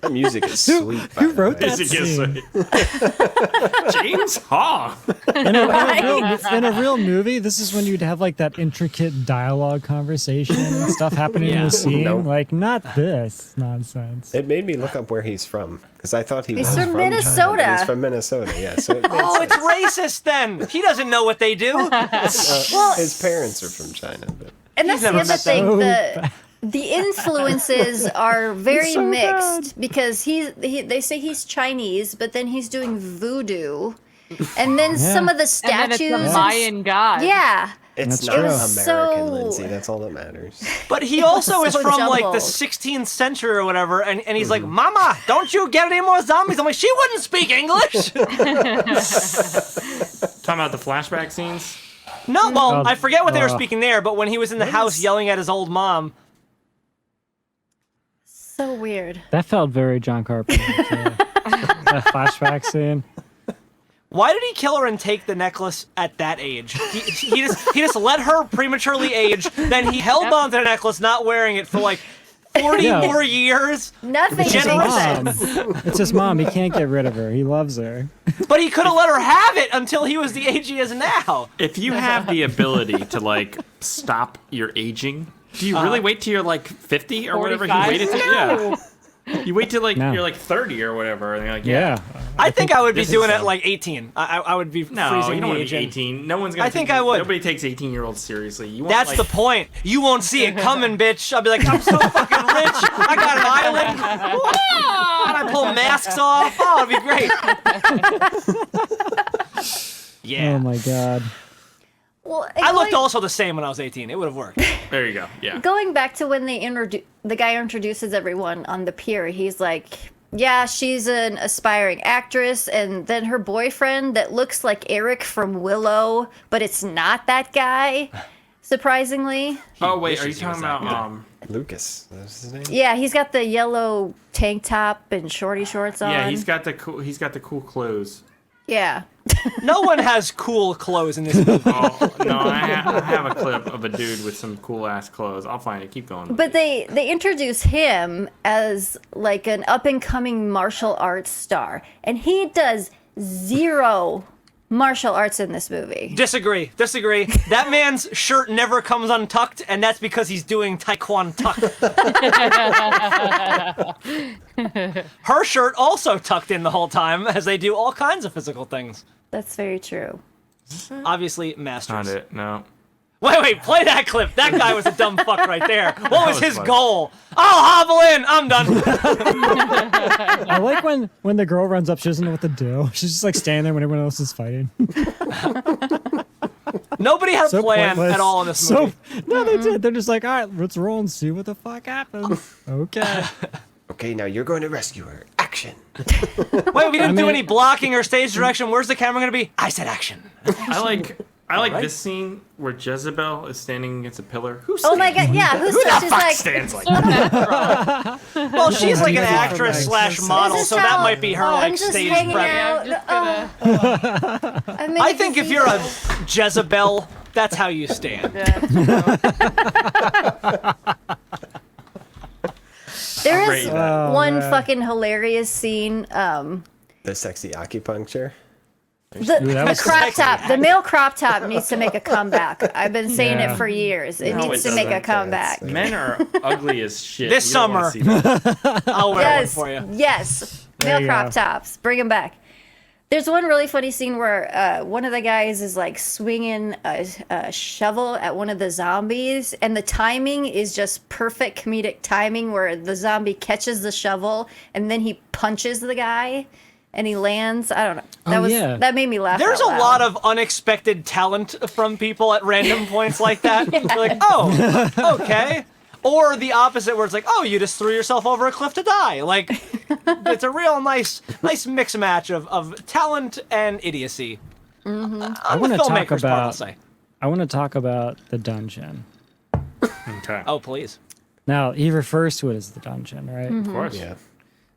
Speaker 3: The music is sweet. by
Speaker 11: Who
Speaker 3: the
Speaker 11: wrote
Speaker 3: way.
Speaker 11: that
Speaker 2: Is it
Speaker 11: scene?
Speaker 2: James Haw?
Speaker 11: In a real movie, this is when you'd have like that intricate dialogue conversation and stuff happening in
Speaker 2: Yeah.
Speaker 11: the scene.
Speaker 3: Nope.
Speaker 11: Like, not this nonsense.
Speaker 3: It made me look up where he's from because I thought he
Speaker 4: He's
Speaker 3: was
Speaker 4: from
Speaker 3: from
Speaker 4: Minnesota.
Speaker 3: China. He's from Minnesota. Yeah, so it made
Speaker 5: Oh, it's
Speaker 3: sense.
Speaker 5: racist then. He doesn't know what they do.
Speaker 3: His parents are from China, but
Speaker 4: And that's the
Speaker 5: never
Speaker 4: other
Speaker 5: met
Speaker 4: thing.
Speaker 11: them.
Speaker 4: The influences are very
Speaker 11: so
Speaker 4: mixed because they say he's Chinese, but then he's doing voodoo, and then some of the
Speaker 6: And then
Speaker 4: statues.
Speaker 6: it's a Mayan god.
Speaker 4: Yeah,
Speaker 3: it's
Speaker 11: That's
Speaker 3: not
Speaker 11: true.
Speaker 3: American,
Speaker 4: So-
Speaker 3: Lindsay. That's all that matters.
Speaker 5: But he also is
Speaker 4: So
Speaker 5: from like the
Speaker 4: jumbled.
Speaker 5: 16th century or whatever, and he's like, Mama, don't you get any more zombies? I'm like, she wouldn't speak English.
Speaker 2: Talking about the flashback scenes.
Speaker 5: No, well, I forget what they were speaking there, but when he was in the house
Speaker 3: is-
Speaker 5: yelling at his old mom,
Speaker 4: so weird.
Speaker 11: That felt very John Carpenter. too.
Speaker 8: That flashback scene.
Speaker 5: Why did he kill her and take the necklace at that age? He just let her prematurely age, then he held on to the necklace, not wearing it for like 40 more years.
Speaker 4: Nothing
Speaker 8: It's his mom.
Speaker 4: makes sense.
Speaker 8: It's his mom. He can't get rid of her. He loves her.
Speaker 5: But he could have let her have it until he was the age he is now.
Speaker 2: If you have the ability to like stop your aging, do you really wait till you're like 50 or whatever? He
Speaker 6: 45?
Speaker 2: waited till yeah. You wait till like
Speaker 8: No.
Speaker 2: you're like 30 or whatever, and you're like,
Speaker 8: Yeah.
Speaker 5: I think I would be
Speaker 2: this
Speaker 5: doing
Speaker 2: is
Speaker 5: it at like 18. I would be
Speaker 2: No,
Speaker 5: freezing
Speaker 2: you
Speaker 5: the
Speaker 2: don't want to
Speaker 5: age
Speaker 2: be
Speaker 5: in.
Speaker 2: 18. No one's gonna.
Speaker 5: I think I would.
Speaker 2: Nobody takes 18-year-olds seriously. You want,
Speaker 5: That's
Speaker 2: like,
Speaker 5: the point. You won't see it coming, bitch. I'll be like, I'm so fucking rich. I got an island. Wow! And I pull masks off. Oh, it'd be great. Yeah.
Speaker 8: Oh my god.
Speaker 4: Well,
Speaker 5: I looked also the same when I was 18. It would have worked.
Speaker 2: There you go. Yeah.
Speaker 4: Going back to when they the guy introduces everyone on the pier, he's like, yeah, she's an aspiring actress, and then her boyfriend that looks like Eric from Willow, but it's not that guy, surprisingly.
Speaker 2: Oh wait, are you
Speaker 3: wishes he
Speaker 2: talking
Speaker 3: was that
Speaker 2: about
Speaker 3: Lucas. That's his name.
Speaker 4: Yeah, he's got the yellow tank top and shorty shorts on.
Speaker 2: Yeah, he's got the cool clothes.
Speaker 4: Yeah.
Speaker 5: No one has cool clothes in this movie.
Speaker 2: Oh no, I have a clip of a dude with some cool ass clothes. I'll find it. Keep going.
Speaker 4: But they introduce him as like an up and coming martial arts star, and he does zero martial arts in this movie.
Speaker 5: Disagree. That man's shirt never comes untucked, and that's because he's doing Taekwondo tuck. Her shirt also tucked in the whole time, as they do all kinds of physical things.
Speaker 4: That's very true.
Speaker 5: Obviously, masters.
Speaker 2: Not it. No.
Speaker 5: Wait, play that clip. That guy was a dumb fuck right there. What was
Speaker 2: was
Speaker 5: his
Speaker 2: fun.
Speaker 5: goal? I'll hobble in. I'm done.
Speaker 8: I like when the girl runs up, she doesn't know what to do. She's just like standing there when everyone else is fighting.
Speaker 5: Nobody had a
Speaker 8: So
Speaker 5: plan
Speaker 8: pointless.
Speaker 5: at all in this movie.
Speaker 8: No, they did. They're just like, all right, let's roll and see what the fuck happens. Okay.
Speaker 3: Okay, now you're going to rescue her. Action.
Speaker 5: Wait, we didn't do
Speaker 8: mean-
Speaker 5: any blocking or stage direction. Where's the camera going to be? I said action.
Speaker 2: I like
Speaker 5: Alright.
Speaker 2: this scene where Jezebel is standing against a pillar.
Speaker 4: Oh my god, yeah, who's
Speaker 2: Who the
Speaker 4: just
Speaker 2: fuck
Speaker 4: like
Speaker 2: stands like that?
Speaker 5: Well, she's like an
Speaker 8: Yeah.
Speaker 5: actress slash model,
Speaker 4: This is
Speaker 5: so that
Speaker 4: how-
Speaker 5: might be her
Speaker 4: I'm
Speaker 5: like
Speaker 4: just
Speaker 5: stage
Speaker 4: hanging
Speaker 5: prep.
Speaker 4: out.
Speaker 6: Just gonna,
Speaker 5: I think if you're a Jezebel, that's how you stand.
Speaker 4: there
Speaker 2: Great.
Speaker 4: is
Speaker 8: Oh,
Speaker 4: one
Speaker 8: man.
Speaker 4: fucking hilarious scene.
Speaker 3: The sexy acupuncture.
Speaker 8: that
Speaker 4: The
Speaker 8: was
Speaker 4: crop
Speaker 5: sexy.
Speaker 4: top, the male crop top needs to make a comeback. I've been saying
Speaker 8: Yeah.
Speaker 4: it for years. It
Speaker 2: No,
Speaker 4: needs
Speaker 2: it
Speaker 4: to make a
Speaker 2: doesn't.
Speaker 4: comeback.
Speaker 2: Men are ugly as shit.
Speaker 5: This
Speaker 2: We don't wanna
Speaker 5: summer.
Speaker 2: see that.
Speaker 5: I'll wear
Speaker 4: Yes,
Speaker 5: one for you.
Speaker 4: yes,
Speaker 8: There
Speaker 4: male
Speaker 8: you
Speaker 4: crop
Speaker 8: go.
Speaker 4: tops. Bring them back. There's one really funny scene where one of the guys is like swinging a shovel at one of the zombies, and the timing is just perfect comedic timing where the zombie catches the shovel and then he punches the guy and he lands. I don't know. That made me laugh.
Speaker 5: There's a
Speaker 4: out loud.
Speaker 5: lot of unexpected talent from people at random points like that. You're like, oh, okay. Or the opposite, where it's like, oh, you just threw yourself over a cliff to die. Like, it's a real nice mix match of talent and idiocy.
Speaker 8: I want to talk
Speaker 5: filmmaker's part, I'll
Speaker 8: about.
Speaker 5: say.
Speaker 8: I want to talk about the dungeon.
Speaker 2: Okay.
Speaker 5: Oh, please.
Speaker 8: Now he refers to it as the dungeon, right?
Speaker 2: Of course.
Speaker 3: Yeah.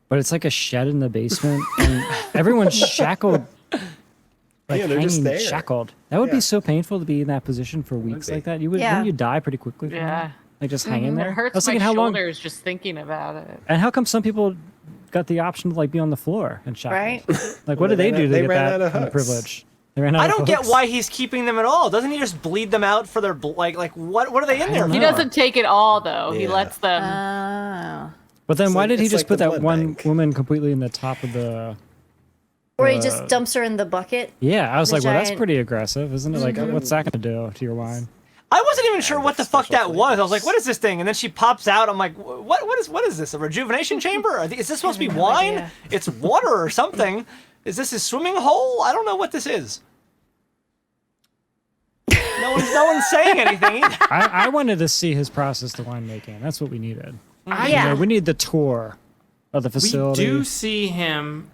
Speaker 8: But it's like a shed in the basement, and everyone's shackled. Like
Speaker 3: Yeah, they're just
Speaker 8: hanging
Speaker 3: there.
Speaker 8: shackled. That would
Speaker 3: Yeah.
Speaker 8: be so painful to be in that position for weeks
Speaker 3: be.
Speaker 8: like that. You would,
Speaker 4: Yeah.
Speaker 8: wouldn't you die pretty quickly? From
Speaker 6: Yeah.
Speaker 8: that? Like just hanging there.
Speaker 6: it
Speaker 8: I
Speaker 6: hurts
Speaker 8: was
Speaker 6: my
Speaker 8: thinking, how long?
Speaker 6: shoulders just thinking about it.
Speaker 8: And how come some people got the option to like be on the floor and shackled?
Speaker 4: Right?
Speaker 8: Like, what did they do to
Speaker 3: they
Speaker 8: get
Speaker 3: ran
Speaker 8: that
Speaker 3: out of
Speaker 8: kind of
Speaker 3: hooks.
Speaker 8: privilege? They ran out
Speaker 5: I
Speaker 8: of
Speaker 5: don't get
Speaker 8: hooks?
Speaker 5: why he's keeping them at all. Doesn't he just bleed them out for their like what are they in there?
Speaker 8: don't
Speaker 6: He
Speaker 8: know.
Speaker 6: doesn't take it all though. He
Speaker 3: Yeah.
Speaker 6: lets them.
Speaker 4: Oh.
Speaker 8: But then
Speaker 3: It's
Speaker 8: why
Speaker 3: like-
Speaker 8: did he
Speaker 3: it's
Speaker 8: just
Speaker 3: like
Speaker 8: put
Speaker 3: the
Speaker 8: that
Speaker 3: blood
Speaker 8: one
Speaker 3: bank.
Speaker 8: woman completely in the top of the?
Speaker 4: Or he just dumps her in the bucket.
Speaker 8: Yeah, I was
Speaker 4: The
Speaker 8: like, well, that's
Speaker 4: giant-
Speaker 8: pretty aggressive, isn't it? Like, what's that gonna do to your wine?
Speaker 5: I wasn't even sure what the fuck that
Speaker 3: special
Speaker 5: was. I was like, what is this thing? And then she pops out. I'm like, what is this? A rejuvenation chamber? Is this supposed to be wine?
Speaker 4: idea.
Speaker 5: It's water or something. Is this his swimming hole? I don't know what this is. No one's saying anything either.
Speaker 8: I wanted to see his process to winemaking. That's what we needed.
Speaker 4: Yeah.
Speaker 8: We need the tour of the
Speaker 2: We
Speaker 8: facility.
Speaker 2: do see him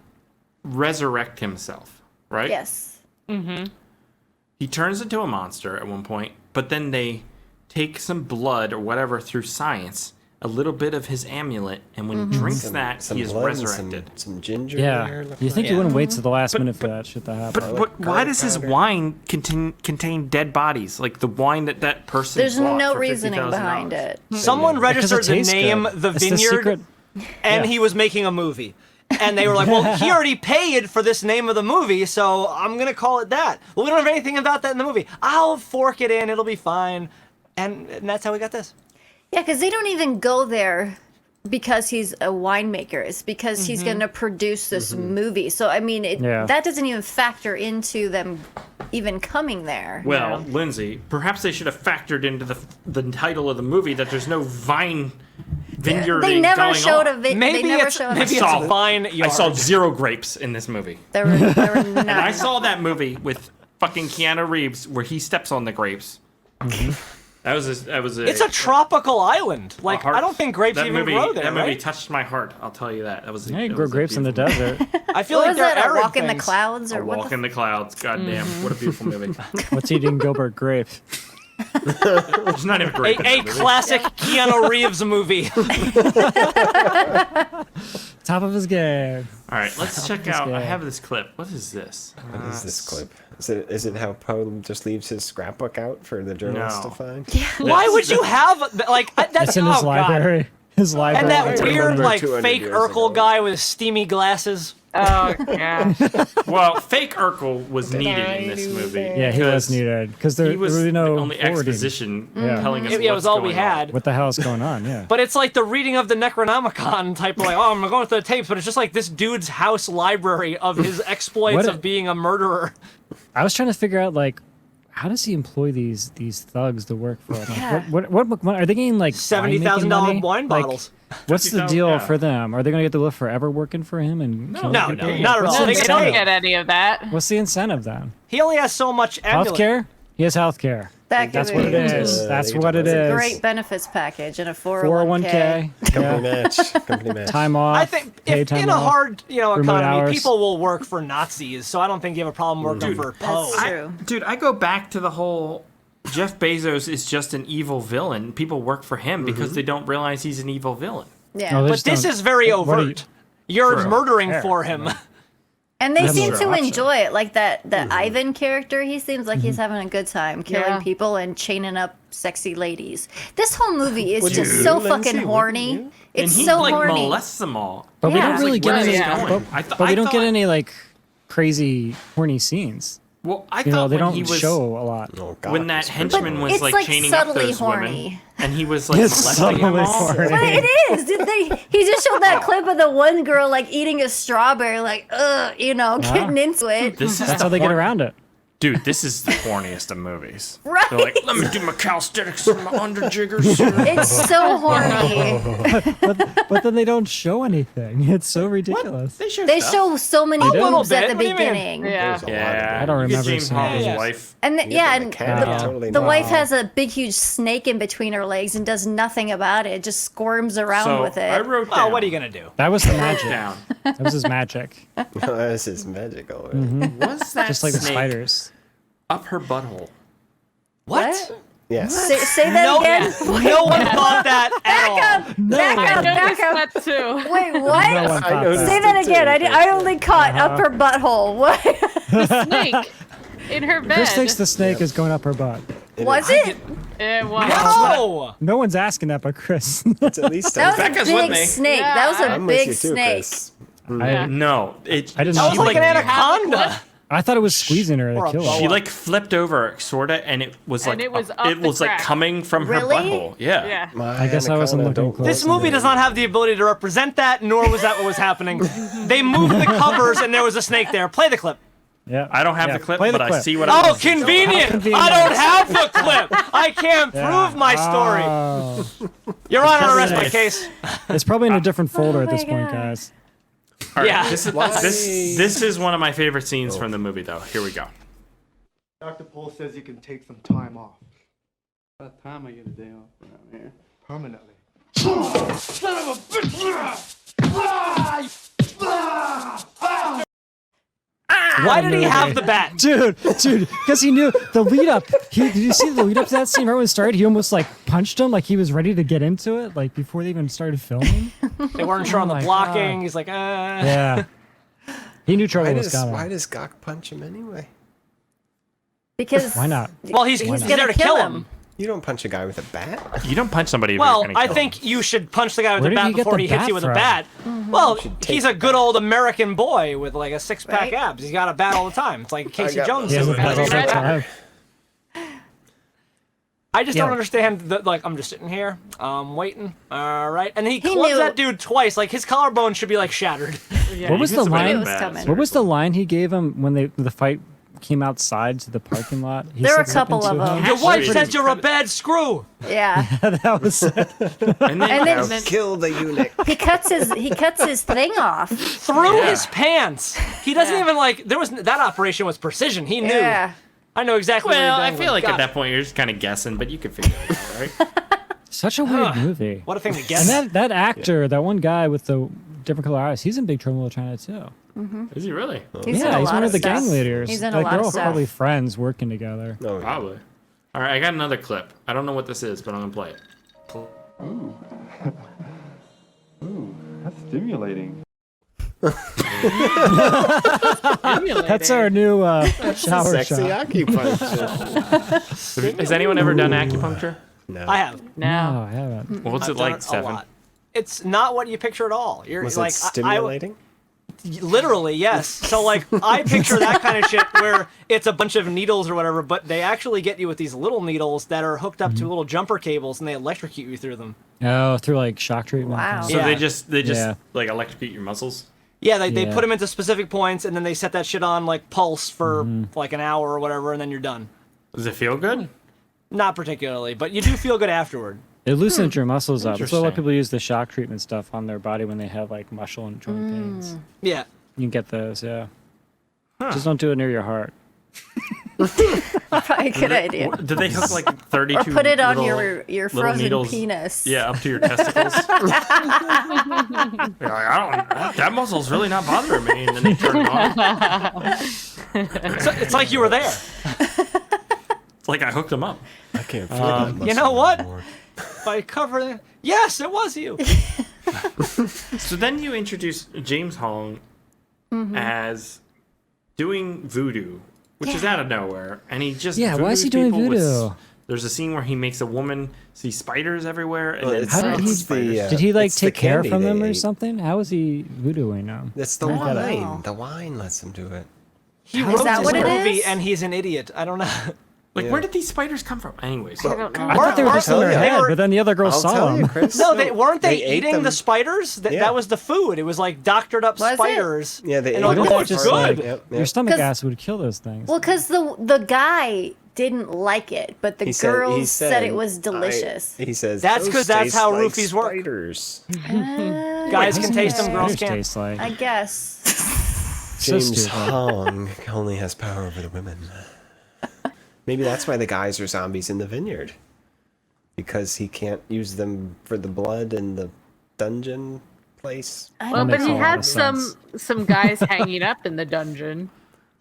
Speaker 2: resurrect himself, right?
Speaker 4: Yes.
Speaker 2: He turns into a monster at one point, but then they take some blood or whatever through science, a little bit of his amulet, and when he drinks that, he is
Speaker 3: blood and
Speaker 2: resurrected.
Speaker 3: Some ginger.
Speaker 11: Yeah.
Speaker 3: there,
Speaker 11: You think you wouldn't wait to the last minute for that shit to happen?
Speaker 2: But why does his wine contain dead bodies? Like the wine that person
Speaker 4: There's
Speaker 2: bought
Speaker 4: no
Speaker 2: for
Speaker 4: reasoning
Speaker 2: $50,000.
Speaker 4: behind it.
Speaker 5: Someone registered the
Speaker 11: tastes
Speaker 5: name
Speaker 11: good.
Speaker 5: The
Speaker 11: It's the
Speaker 5: Vineyard,
Speaker 11: secret-
Speaker 5: and
Speaker 11: Yeah.
Speaker 5: he was making a movie. And they were like, well, he already paid for this name of the movie, so I'm going to call it that. Well, we don't have anything about that in the movie. I'll fork it in. It'll be fine. And that's how we got this.
Speaker 4: Yeah, because they don't even go there because he's a winemaker. It's because he's going to produce this movie. So, I mean, that doesn't even factor into them even coming there.
Speaker 2: Well, Lindsay, perhaps they should have factored into the title of the movie that there's no vine vineyard
Speaker 4: They never
Speaker 2: going
Speaker 4: showed
Speaker 2: on.
Speaker 4: they never showed
Speaker 5: maybe it's a fine yard.
Speaker 2: I saw 0 grapes in this movie.
Speaker 4: There were none.
Speaker 2: And I saw that movie with fucking Keanu Reeves where he steps on the grapes. That was
Speaker 5: It's a tropical island. Like, I don't think grapes even grow there,
Speaker 2: That movie
Speaker 5: right?
Speaker 2: touched my heart. I'll tell you that. That was.
Speaker 11: Yeah, you grow grapes in the desert.
Speaker 5: I feel
Speaker 4: What
Speaker 5: like
Speaker 4: was
Speaker 5: they're
Speaker 4: that? A
Speaker 5: arid
Speaker 4: Walk in the
Speaker 5: things.
Speaker 4: Clouds?
Speaker 2: A
Speaker 4: Or what
Speaker 2: Walk
Speaker 4: the
Speaker 2: in the Clouds. Goddamn, what a beautiful movie.
Speaker 11: What's eating Gilbert Grape?
Speaker 2: It's not even great.
Speaker 5: A classic Keanu Reeves movie.
Speaker 11: Top of his game.
Speaker 2: All right, let's check
Speaker 11: this
Speaker 2: out. I
Speaker 11: guy.
Speaker 2: have this clip. What is this?
Speaker 3: What is this clip? Is it how Poe just leaves his scrapbook out for the journalists
Speaker 2: No.
Speaker 3: to find?
Speaker 5: Why would you have like that's
Speaker 11: It's in his
Speaker 5: God.
Speaker 11: library. His library.
Speaker 5: And that
Speaker 3: Like
Speaker 5: weird
Speaker 3: 200
Speaker 5: like
Speaker 3: 200
Speaker 5: fake
Speaker 3: years
Speaker 5: Urkel
Speaker 3: ago.
Speaker 5: guy with steamy glasses.
Speaker 6: Oh yeah.
Speaker 2: Well, fake Urkel was needed in this movie.
Speaker 11: Yeah, he was needed because there
Speaker 2: He was
Speaker 11: really no
Speaker 2: the only
Speaker 11: forwarding.
Speaker 2: exposition telling us
Speaker 5: It was
Speaker 2: what's
Speaker 5: all we
Speaker 2: going on.
Speaker 5: had.
Speaker 11: What the hell is going on? Yeah.
Speaker 5: But it's like the reading of the Necronomicon type of like, oh, I'm going through the tapes, but it's just like this dude's house library of his exploits
Speaker 11: What-
Speaker 5: of being a murderer.
Speaker 11: I was trying to figure out like, how does he employ these thugs to work for him? Like,
Speaker 4: Yeah.
Speaker 11: what are they getting like
Speaker 5: $70,000
Speaker 11: winemaking
Speaker 5: wine
Speaker 11: money?
Speaker 5: bottles.
Speaker 11: Like, what's the
Speaker 2: 50,000,
Speaker 11: deal
Speaker 2: yeah.
Speaker 11: for them? Are they going to get to live forever working for him and killing
Speaker 5: No,
Speaker 11: people?
Speaker 5: no, not at
Speaker 11: What's
Speaker 5: all.
Speaker 11: the
Speaker 5: They
Speaker 6: They don't
Speaker 11: incentive?
Speaker 6: get any of that.
Speaker 11: What's the incentive then?
Speaker 5: He only has so much amulet.
Speaker 11: Healthcare? He has healthcare.
Speaker 4: That
Speaker 11: That's
Speaker 4: could
Speaker 11: what it
Speaker 4: be
Speaker 11: is. That's
Speaker 3: they
Speaker 11: what
Speaker 3: do
Speaker 11: it
Speaker 3: it.
Speaker 11: is.
Speaker 4: great benefits package and a 401k.
Speaker 11: 401k.
Speaker 3: Company
Speaker 11: Yeah.
Speaker 3: match. Company match.
Speaker 11: Time off.
Speaker 5: I think
Speaker 11: paid
Speaker 5: if
Speaker 11: time
Speaker 5: in a
Speaker 11: off.
Speaker 5: hard,
Speaker 11: remote
Speaker 5: economy,
Speaker 11: hours.
Speaker 5: people will work for Nazis. So I don't think you have a problem working for Poe.
Speaker 4: That's true.
Speaker 2: Dude, I go back to the whole Jeff Bezos is just an evil villain. People work for him because they don't realize he's an evil villain.
Speaker 4: Yeah.
Speaker 11: Oh,
Speaker 5: But
Speaker 11: just
Speaker 5: this
Speaker 11: don't-
Speaker 5: is very
Speaker 11: what are you-
Speaker 5: overt. You're
Speaker 2: True.
Speaker 5: murdering
Speaker 11: Fair.
Speaker 5: for him.
Speaker 4: And they
Speaker 11: That's
Speaker 4: seem
Speaker 11: true.
Speaker 4: to
Speaker 11: Option.
Speaker 4: enjoy it. Like that Ivan character, he seems like he's having a good time killing
Speaker 6: Yeah.
Speaker 4: people and chaining up sexy ladies. This whole movie is
Speaker 3: Would
Speaker 4: just
Speaker 3: you,
Speaker 4: so
Speaker 3: Lindsay?
Speaker 4: fucking
Speaker 3: Wouldn't
Speaker 4: horny.
Speaker 3: you?
Speaker 4: It's
Speaker 2: and he
Speaker 4: so
Speaker 2: like
Speaker 4: horny.
Speaker 2: molests them all.
Speaker 11: But we
Speaker 4: Yeah.
Speaker 11: don't really
Speaker 2: Like,
Speaker 11: get
Speaker 2: where's
Speaker 11: any.
Speaker 2: this
Speaker 6: Yeah.
Speaker 2: going?
Speaker 11: But we don't
Speaker 2: thought-
Speaker 11: get any like crazy horny scenes.
Speaker 2: Well, I
Speaker 11: You know,
Speaker 2: thought
Speaker 11: they
Speaker 2: when
Speaker 11: don't
Speaker 2: he was
Speaker 11: show a lot.
Speaker 3: Oh, God,
Speaker 2: when that
Speaker 3: it's pretty
Speaker 2: henchman
Speaker 3: horny.
Speaker 2: was
Speaker 4: It's,
Speaker 2: like
Speaker 4: like,
Speaker 2: chaining up
Speaker 4: subtly
Speaker 2: those
Speaker 4: horny.
Speaker 2: women, and he was like
Speaker 11: It's
Speaker 2: molesting them
Speaker 11: subtly
Speaker 2: all.
Speaker 11: horny.
Speaker 4: But it is. He just showed that clip of the one girl like eating a strawberry, like getting into it.
Speaker 2: This is
Speaker 11: That's
Speaker 2: the
Speaker 11: how they get
Speaker 2: horn-
Speaker 11: arothen it.
Speaker 2: Dude, this is the horniest of movies.
Speaker 4: Right.
Speaker 2: They're like, let me do my calisthenics and my underjiggers.
Speaker 4: It's so horny.
Speaker 11: But then they don't show anything. It's so ridiculous.
Speaker 2: They show
Speaker 4: They
Speaker 2: stuff.
Speaker 4: show so many
Speaker 11: do?
Speaker 4: boobs at the
Speaker 5: What do you mean?
Speaker 4: beginning.
Speaker 6: Yeah.
Speaker 3: There's a lot of
Speaker 2: Yeah,
Speaker 11: I don't
Speaker 2: you get
Speaker 11: remember
Speaker 2: James
Speaker 11: seeing
Speaker 2: Harden's
Speaker 5: that.
Speaker 2: wife.
Speaker 4: And and
Speaker 3: totally
Speaker 4: the
Speaker 3: not.
Speaker 4: wife has a big, huge snake in between her legs and does nothing about it. Just squirms around
Speaker 2: So
Speaker 4: with it.
Speaker 2: I wrote down.
Speaker 5: Oh, what are you gonna do?
Speaker 11: That was the magic.
Speaker 2: down?
Speaker 11: That was his magic.
Speaker 3: This is magical.
Speaker 2: Was that
Speaker 11: Just like the
Speaker 2: snake
Speaker 11: spiders.
Speaker 2: up her butthole?
Speaker 5: What?
Speaker 3: Yes.
Speaker 4: Say that
Speaker 5: No,
Speaker 4: again.
Speaker 5: no one thought that at all.
Speaker 4: Back
Speaker 6: I
Speaker 4: up, back
Speaker 6: noticed
Speaker 4: up.
Speaker 6: that too.
Speaker 4: Wait,
Speaker 11: No
Speaker 4: what?
Speaker 11: one thought
Speaker 3: noticed
Speaker 11: that.
Speaker 4: Say that
Speaker 3: it too,
Speaker 4: again.
Speaker 3: but-
Speaker 4: I only caught up her butthole. What
Speaker 6: Snake in her bed.
Speaker 11: Chris thinks the snake is going up her butt.
Speaker 4: was it?
Speaker 6: It was.
Speaker 5: No.
Speaker 11: No one's asking that but Chris.
Speaker 3: It's at least
Speaker 4: That was
Speaker 2: Becca's
Speaker 4: a
Speaker 2: with
Speaker 4: big
Speaker 2: me.
Speaker 4: snake.
Speaker 6: Yeah.
Speaker 4: That was a
Speaker 3: I'm with
Speaker 4: big
Speaker 3: you too,
Speaker 4: snake.
Speaker 3: Chris.
Speaker 6: Yeah.
Speaker 2: No,
Speaker 11: I didn't
Speaker 5: That
Speaker 11: know.
Speaker 5: was like an anaconda.
Speaker 11: I thought it was squeezing her
Speaker 5: Or
Speaker 11: to
Speaker 5: a
Speaker 11: kill
Speaker 5: boa.
Speaker 11: her.
Speaker 2: she like flipped over, sorta, and it was like
Speaker 6: And it was up
Speaker 2: it
Speaker 6: the
Speaker 2: was like
Speaker 6: crack.
Speaker 2: coming from
Speaker 4: Really?
Speaker 2: her butthole. Yeah.
Speaker 6: Yeah.
Speaker 11: I guess I wasn't looking close.
Speaker 5: This movie does not have the ability to represent that, nor was that what was happening. They moved the covers and there was a snake there. Play the clip.
Speaker 11: Yeah.
Speaker 2: I don't have
Speaker 11: Yeah,
Speaker 2: the clip,
Speaker 11: play the
Speaker 2: but I
Speaker 11: clip.
Speaker 2: see what
Speaker 5: Oh,
Speaker 2: I
Speaker 5: convenient.
Speaker 11: convenient.
Speaker 5: I don't have the clip. I can't prove my story.
Speaker 11: Oh.
Speaker 5: Your Honor,
Speaker 11: probably
Speaker 5: arrest my
Speaker 11: nice.
Speaker 5: case.
Speaker 11: It's probably in a different folder at
Speaker 4: my
Speaker 11: this point,
Speaker 4: God.
Speaker 11: guys.
Speaker 2: All right,
Speaker 5: Yeah.
Speaker 2: This is one of my favorite scenes from the movie, though. Here we go.
Speaker 12: Dr. Pohl says you can take some time off.
Speaker 13: What time I get a day off around here?
Speaker 12: Permanently.
Speaker 5: Why did he have the bat?
Speaker 8: Dude, because he knew the lead up. Did you see the lead up to that scene right when it started? He almost like punched him, like he was ready to get into it, like before they even started filming.
Speaker 5: They weren't sure on the
Speaker 8: my
Speaker 5: blocking.
Speaker 8: God.
Speaker 5: He's like,
Speaker 8: Yeah. He knew trouble was coming.
Speaker 3: Why does Gok punch him anyway?
Speaker 4: Because
Speaker 8: Why not?
Speaker 5: Well, he's there to kill him.
Speaker 3: You don't punch a guy with a bat.
Speaker 2: You don't punch somebody.
Speaker 5: Well, I think you should punch the guy with the bat before he hits you with a bat. Well, he's a good old American boy with like a six-pack abs. He's got a bat all the time. It's like Casey Jones.
Speaker 8: He has a bat all the time.
Speaker 5: I just don't understand. Like, I'm just sitting here, waiting. All right, and he clubs that dude twice. Like his collarbone should be like shattered.
Speaker 11: What was the line? What was the line he gave him when the fight came outside to the parking lot?
Speaker 4: There were a couple of them.
Speaker 5: Your wife says you're a bad screw.
Speaker 4: Yeah.
Speaker 8: That was it.
Speaker 2: And then
Speaker 3: kill the eunuch.
Speaker 4: He cuts his thing off
Speaker 5: through his pants. He doesn't even like. That operation was precision. He knew.
Speaker 4: Yeah.
Speaker 5: I know exactly.
Speaker 2: Well,
Speaker 5: what
Speaker 2: I
Speaker 5: you're
Speaker 2: feel like at that point you're just kind of guessing, but you could figure it out, right?
Speaker 8: Such a weird movie.
Speaker 5: What a thing to guess.
Speaker 8: And that actor, that one guy with the different color eyes, he's in Big Trouble in Little China too.
Speaker 2: Is he really?
Speaker 4: He's
Speaker 8: He's one of the gang leaders.
Speaker 4: He's in a
Speaker 8: like,
Speaker 4: lot
Speaker 8: they're
Speaker 4: of
Speaker 8: all
Speaker 4: stuff.
Speaker 8: probably friends working together.
Speaker 2: Probably. All right, I got another clip. I don't know what this is, but I'm gonna play it.
Speaker 13: Ooh. Ooh, that's stimulating.
Speaker 8: That's our new shower
Speaker 3: Sexy
Speaker 8: shot.
Speaker 3: acupuncture.
Speaker 2: Has anyone ever done acupuncture?
Speaker 3: No.
Speaker 5: I have.
Speaker 8: No, I haven't.
Speaker 2: What's
Speaker 5: I've
Speaker 2: it
Speaker 5: done
Speaker 2: like,
Speaker 5: a
Speaker 2: Stefan?
Speaker 5: lot. It's not what you picture at all. You're
Speaker 3: Was
Speaker 5: like
Speaker 3: it stimulating?
Speaker 5: literally, yes. So like I picture that kind of shit where it's a bunch of needles or whatever, but they actually get you with these little needles that are hooked up to little jumper cables and they electrocute you through them.
Speaker 8: Oh, through like shock treatment.
Speaker 4: Wow.
Speaker 2: So
Speaker 5: Yeah.
Speaker 2: they just like electrocute your muscles.
Speaker 5: Yeah, they
Speaker 8: Yeah.
Speaker 5: put them into specific points and then they set that shit on like pulse for like an hour or whatever, and then you're done.
Speaker 2: Does it feel good?
Speaker 5: Not particularly, but you do feel good afterward.
Speaker 8: It loosens your muscles up. That's why a lot of
Speaker 2: Interesting.
Speaker 8: people use the shock treatment stuff on their body when they have like muscle and joint pains.
Speaker 5: Yeah.
Speaker 8: You can get those, yeah. Just don't do it near your heart.
Speaker 4: Probably a good idea.
Speaker 2: Did they hook like 32?
Speaker 4: Or put it on
Speaker 2: little-
Speaker 4: your
Speaker 2: little
Speaker 4: frozen
Speaker 2: needles,
Speaker 4: penis.
Speaker 2: Yeah, up to your testicles. You're like, that muscle's really not bothering me, and then they turn it on.
Speaker 5: It's like you were there.
Speaker 2: It's like I hooked them up.
Speaker 3: I can't feel that
Speaker 5: You know what?
Speaker 3: anymore.
Speaker 5: By covering yes, it was you.
Speaker 2: So then you introduce James Hong as doing voodoo, which is out of nowhere, and he just
Speaker 8: why is he
Speaker 2: voodoos
Speaker 8: doing
Speaker 2: people with-
Speaker 8: voodoo?
Speaker 2: There's a scene where he makes a woman see spiders everywhere, and
Speaker 3: Well,
Speaker 2: then
Speaker 3: it's-
Speaker 8: How did he?
Speaker 3: it's the,
Speaker 8: Did he like
Speaker 3: it's the
Speaker 8: take care
Speaker 3: candy
Speaker 8: from them
Speaker 3: they
Speaker 8: or
Speaker 3: ate.
Speaker 8: something? How is he voodooing them?
Speaker 3: That's the
Speaker 4: I don't
Speaker 3: wine.
Speaker 4: know.
Speaker 3: The wine lets him do it.
Speaker 5: He
Speaker 4: Is
Speaker 5: wrote
Speaker 4: that
Speaker 5: this
Speaker 4: what it
Speaker 5: movie
Speaker 4: is?
Speaker 5: and he's an idiot. I don't know.
Speaker 2: like,
Speaker 3: Yeah.
Speaker 2: where did these spiders come from? Anyways,
Speaker 4: I don't know.
Speaker 8: I thought they were just in their
Speaker 3: I'll tell
Speaker 8: head,
Speaker 3: you.
Speaker 8: but then the other girls
Speaker 3: I'll
Speaker 8: saw
Speaker 3: tell you,
Speaker 8: them.
Speaker 3: Chris.
Speaker 5: No, they weren't they
Speaker 3: ate
Speaker 5: eating
Speaker 3: them.
Speaker 5: the spiders?
Speaker 3: Yeah.
Speaker 5: That was the food. It was like doctored up
Speaker 4: Was it?
Speaker 5: spiders.
Speaker 3: Yeah, they
Speaker 5: And
Speaker 3: ate
Speaker 5: like,
Speaker 3: them
Speaker 5: oh,
Speaker 8: That
Speaker 5: it's
Speaker 8: just
Speaker 5: good.
Speaker 8: like
Speaker 3: Yep,
Speaker 8: your
Speaker 3: yep.
Speaker 8: stomach
Speaker 4: 'Cause-
Speaker 8: acid would kill those things.
Speaker 4: Well, because the guy didn't like it, but the
Speaker 3: He
Speaker 4: girls said it was delicious.
Speaker 3: He says
Speaker 5: That's
Speaker 3: "Those
Speaker 5: 'cause that's
Speaker 3: taste
Speaker 5: how
Speaker 3: like
Speaker 5: roofies work."
Speaker 3: Spiders.
Speaker 5: Guys can taste them, girls
Speaker 8: Spiders
Speaker 5: can't.
Speaker 8: taste like.
Speaker 4: I guess.
Speaker 8: So
Speaker 3: James
Speaker 8: stupid.
Speaker 3: Hong only has power over the women. Maybe that's why the guys are zombies in the vineyard. Because he can't use them for the blood in the dungeon place.
Speaker 6: Well,
Speaker 8: makes
Speaker 6: but he
Speaker 8: a lot
Speaker 6: had
Speaker 8: of
Speaker 6: some guys hanging up in the dungeon.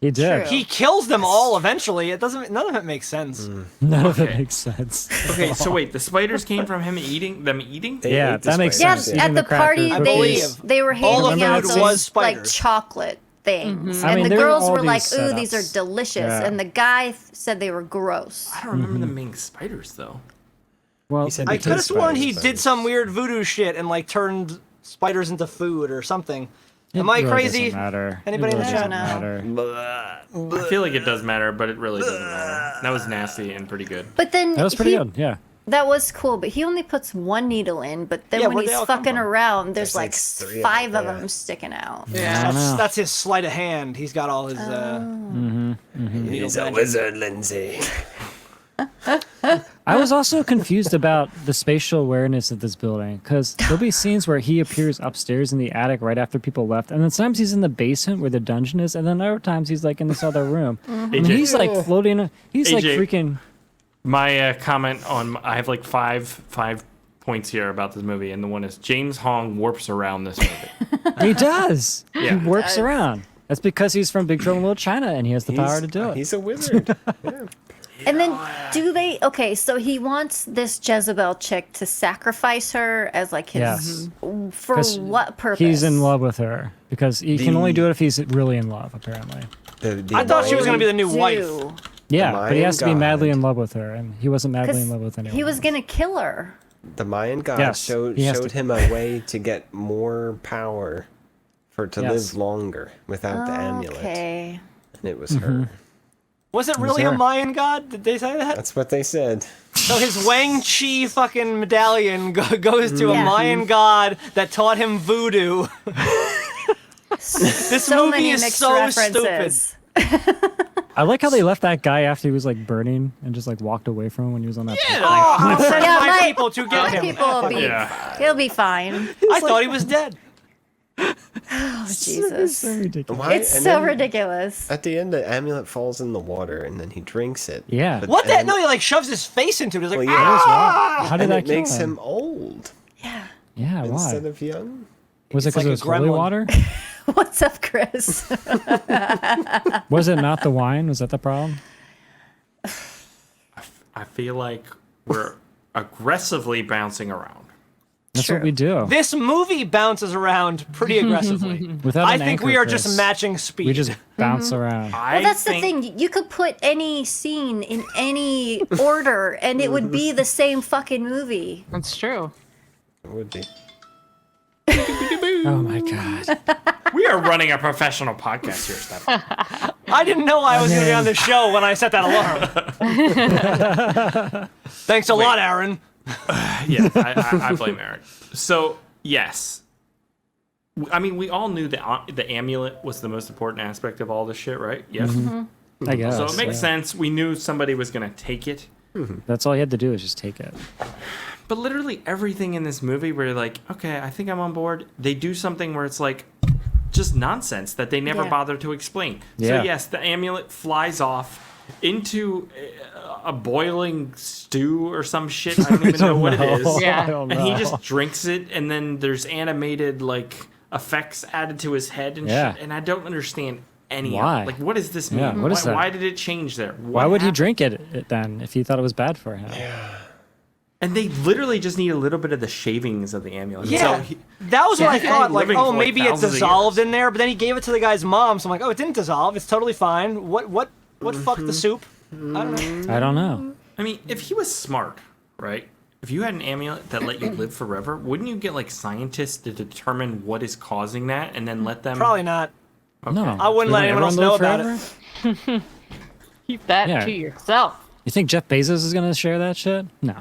Speaker 8: He did.
Speaker 4: True.
Speaker 5: He kills them all eventually. It doesn't. None of it makes sense.
Speaker 8: None of it
Speaker 2: Okay.
Speaker 8: makes sense.
Speaker 2: okay. So wait, the spiders came from him eating them eating.
Speaker 3: They
Speaker 8: Yeah,
Speaker 3: ate the
Speaker 8: that makes
Speaker 4: Yeah,
Speaker 3: spiders,
Speaker 8: sense.
Speaker 3: yeah.
Speaker 4: at
Speaker 8: Eating
Speaker 4: the
Speaker 8: the cracker
Speaker 4: party
Speaker 8: cookies.
Speaker 4: they were
Speaker 5: All
Speaker 4: handing
Speaker 5: of
Speaker 4: out
Speaker 5: it
Speaker 4: those
Speaker 5: was
Speaker 4: like
Speaker 5: spiders.
Speaker 4: chocolate things,
Speaker 8: I mean,
Speaker 4: and the
Speaker 8: there were
Speaker 4: girls
Speaker 8: all
Speaker 4: were like,
Speaker 8: these
Speaker 4: "Ooh, these are
Speaker 8: setups.
Speaker 4: delicious,"
Speaker 8: Yeah.
Speaker 4: and the guy said they were gross.
Speaker 2: I don't remember them being spiders though.
Speaker 8: Well,
Speaker 3: He said
Speaker 5: I
Speaker 3: they
Speaker 5: could have
Speaker 3: taste
Speaker 5: sworn he
Speaker 3: spiders.
Speaker 5: did some weird voodoo shit and like turned spiders into food or something.
Speaker 8: it
Speaker 5: Am I
Speaker 8: really
Speaker 5: crazy?
Speaker 8: doesn't matter.
Speaker 5: Anybody
Speaker 8: it
Speaker 5: in
Speaker 8: really
Speaker 5: the
Speaker 8: doesn't
Speaker 5: chat?
Speaker 8: matter.
Speaker 2: I feel like it does matter, but it really doesn't matter. That was nasty and pretty good.
Speaker 4: But then
Speaker 8: That was pretty good. Yeah.
Speaker 4: That was cool, but he only puts one needle in. But then
Speaker 5: Yeah,
Speaker 4: when
Speaker 5: where'd they
Speaker 4: he's
Speaker 5: all come
Speaker 4: fucking
Speaker 5: from?
Speaker 4: around, there's
Speaker 3: There's
Speaker 4: like
Speaker 3: like 3 of
Speaker 4: 5
Speaker 3: them,
Speaker 4: of
Speaker 3: yeah.
Speaker 4: them sticking out.
Speaker 8: I know.
Speaker 5: That's his sleight of hand. He's got all his.
Speaker 3: He's a wizard, Lindsay.
Speaker 8: I was also confused about the spatial awareness of this building because there'll be scenes where he appears upstairs in the attic right after people left, and then sometimes he's in the basement where the dungeon is, and then other times he's like in this other room. And
Speaker 2: AJ.
Speaker 8: he's like floating. He's like
Speaker 2: AJ.
Speaker 8: freaking.
Speaker 2: My comment on I have like five points here about this movie, and the one is James Hong warps around this movie.
Speaker 8: He does.
Speaker 2: Yeah.
Speaker 8: He works around.
Speaker 11: That's because he's from Big Trouble in Little China and he has the power to do it.
Speaker 3: He's a wizard. Yeah.
Speaker 4: And then okay, so he wants this Jezebel chick to sacrifice her as like his for
Speaker 11: 'Cause
Speaker 4: what purpose?
Speaker 11: He's in love with her because he can only do it if he's really in love, apparently.
Speaker 5: I thought she was going to be the new wife.
Speaker 11: Yeah, but he has to be
Speaker 3: Mayan
Speaker 11: madly
Speaker 3: god.
Speaker 11: in love with her, and he wasn't madly
Speaker 4: 'Cause
Speaker 11: in love with anyone.
Speaker 4: he was gonna kill her.
Speaker 3: The Mayan god
Speaker 11: Yes,
Speaker 3: showed
Speaker 11: he has to.
Speaker 3: him a way to get more power to live longer without the amulet.
Speaker 4: Okay.
Speaker 3: And it was her.
Speaker 5: Was it really a Mayan god? Did they say that?
Speaker 3: That's what they said.
Speaker 5: So his Wang Chi fucking medallion goes to a Mayan god that taught him voodoo. This
Speaker 4: So
Speaker 5: movie
Speaker 4: many
Speaker 5: is
Speaker 4: mixed
Speaker 5: so
Speaker 4: references.
Speaker 5: stupid.
Speaker 11: I like how they left that guy after he was like burning and just like walked away from him when he was on that.
Speaker 5: Yeah, I'll send
Speaker 4: Yeah,
Speaker 5: my people to get
Speaker 4: My
Speaker 5: him.
Speaker 4: people will be. He'll be fine.
Speaker 5: I thought he was dead.
Speaker 4: Oh Jesus!
Speaker 11: So ridiculous.
Speaker 3: Why?
Speaker 4: It's
Speaker 3: And
Speaker 4: so
Speaker 3: then
Speaker 4: ridiculous.
Speaker 3: At the end, the amulet falls in the water, and then he drinks it.
Speaker 11: Yeah.
Speaker 3: But
Speaker 5: What the?
Speaker 3: then-
Speaker 5: No, he like shoves his face into it. He's like,
Speaker 3: Well, yeah,
Speaker 11: How did
Speaker 3: and
Speaker 11: that
Speaker 3: it
Speaker 11: kill
Speaker 3: makes
Speaker 11: him?
Speaker 3: him old
Speaker 4: Yeah.
Speaker 11: Yeah, why?
Speaker 3: instead of young.
Speaker 11: Was it
Speaker 5: It's
Speaker 11: because
Speaker 5: like
Speaker 11: it
Speaker 5: a
Speaker 11: was holy
Speaker 5: gremlin.
Speaker 11: water?
Speaker 4: What's up, Chris?
Speaker 11: Was it not the wine? Was that the problem?
Speaker 2: I feel like we're aggressively bouncing around.
Speaker 11: That's what we do.
Speaker 5: this movie bounces around pretty aggressively.
Speaker 11: Without
Speaker 5: I
Speaker 11: an
Speaker 5: think
Speaker 11: anchor,
Speaker 5: we are
Speaker 11: Chris,
Speaker 5: just matching speed.
Speaker 11: We just bounce around.
Speaker 4: Well, that's the thing. You could put any scene in any order, and it would be the same fucking movie.
Speaker 6: That's true.
Speaker 3: It would be.
Speaker 11: Oh my god.
Speaker 2: We are running a professional podcast here, Steph.
Speaker 5: I didn't know I was going to be on the show when I set that alarm. Thanks a lot, Aaron.
Speaker 2: Yeah, I blame Eric. So, yes. I mean, we all knew that the amulet was the most important aspect of all this shit, right? Yes.
Speaker 11: I guess.
Speaker 2: So it makes
Speaker 11: yeah.
Speaker 2: sense. We knew somebody was going to take it.
Speaker 11: That's all you had to do is just take it.
Speaker 2: But literally everything in this movie where you're like, okay, I think I'm on board. They do something where it's like just nonsense that they never
Speaker 4: Yeah.
Speaker 2: bother to explain.
Speaker 11: Yeah.
Speaker 2: So yes, the amulet flies off into a boiling stew or some shit. I don't even know what it is.
Speaker 6: Yeah.
Speaker 11: I don't
Speaker 2: And he
Speaker 11: know.
Speaker 2: just drinks it, and then there's animated like effects added to his head and
Speaker 11: Yeah.
Speaker 2: shit. And I don't understand any
Speaker 11: Why?
Speaker 2: of it. Like, what does this mean?
Speaker 11: Yeah, what is that?
Speaker 2: Why did it change there?
Speaker 11: Why
Speaker 2: What
Speaker 11: would he
Speaker 2: happened?
Speaker 11: drink it then if he thought it was bad for him?
Speaker 2: And they literally just need a little bit of the shavings of the amulet.
Speaker 5: Yeah,
Speaker 2: So he-
Speaker 5: that was what I
Speaker 2: he's been
Speaker 5: thought. Like,
Speaker 2: living
Speaker 5: oh,
Speaker 2: for, like,
Speaker 5: maybe it
Speaker 2: thousands of
Speaker 5: dissolved
Speaker 2: years.
Speaker 5: in there. But then he gave it to the guy's mom, so I'm like, oh, it didn't dissolve. It's totally fine. What fucked the soup? I don't know.
Speaker 11: I don't know.
Speaker 2: I mean, if he was smart, right? If you had an amulet that let you live forever, wouldn't you get like scientists to determine what is causing that and then let them?
Speaker 5: Probably not.
Speaker 11: No.
Speaker 5: I wouldn't let anyone else know about it.
Speaker 6: Keep that
Speaker 11: Yeah.
Speaker 6: to yourself.
Speaker 11: You think Jeff Bezos is gonna share that shit? No.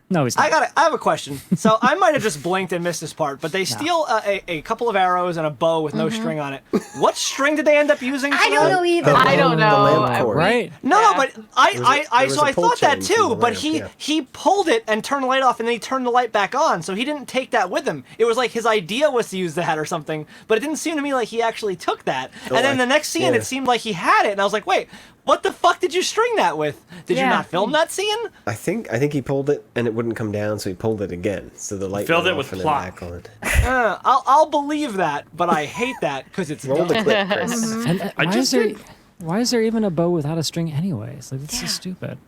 Speaker 11: No, he's not.
Speaker 5: I have a question. So I might have just blinked and missed this part, but they steal a couple of arrows and a bow with no string on it. What string did they end up using?
Speaker 4: I don't know either.
Speaker 6: I don't know.
Speaker 3: lamp cord.
Speaker 11: Right?
Speaker 5: No,
Speaker 6: Yeah.
Speaker 5: no, but I
Speaker 3: was
Speaker 5: so
Speaker 3: a
Speaker 5: I
Speaker 3: pull
Speaker 5: thought that
Speaker 3: chain from
Speaker 5: too.
Speaker 3: the
Speaker 5: But
Speaker 3: lamp,
Speaker 5: he pulled it and turned the light off, and then he turned the light back on. So he didn't take that with him. It was like his idea was to use that or something, but it didn't seem to me like he actually took that.
Speaker 3: Oh,
Speaker 5: And then the next scene,
Speaker 3: yeah.
Speaker 5: it seemed like he had it, and I was like, wait, what the fuck did you string that with? Did you
Speaker 4: Yeah.
Speaker 5: not film that scene?
Speaker 3: I think he pulled it and it wouldn't come down, so he pulled it again. So the light
Speaker 2: Filled
Speaker 3: went
Speaker 2: it
Speaker 3: off
Speaker 2: with
Speaker 3: and
Speaker 2: plot.
Speaker 3: then back on.
Speaker 5: I'll believe that, but I hate that because it's
Speaker 3: Roll the
Speaker 5: dumb.
Speaker 3: clip, Chris.
Speaker 11: And
Speaker 2: I just did.
Speaker 11: why is there even a bow without a string anyways? Like that's so stupid.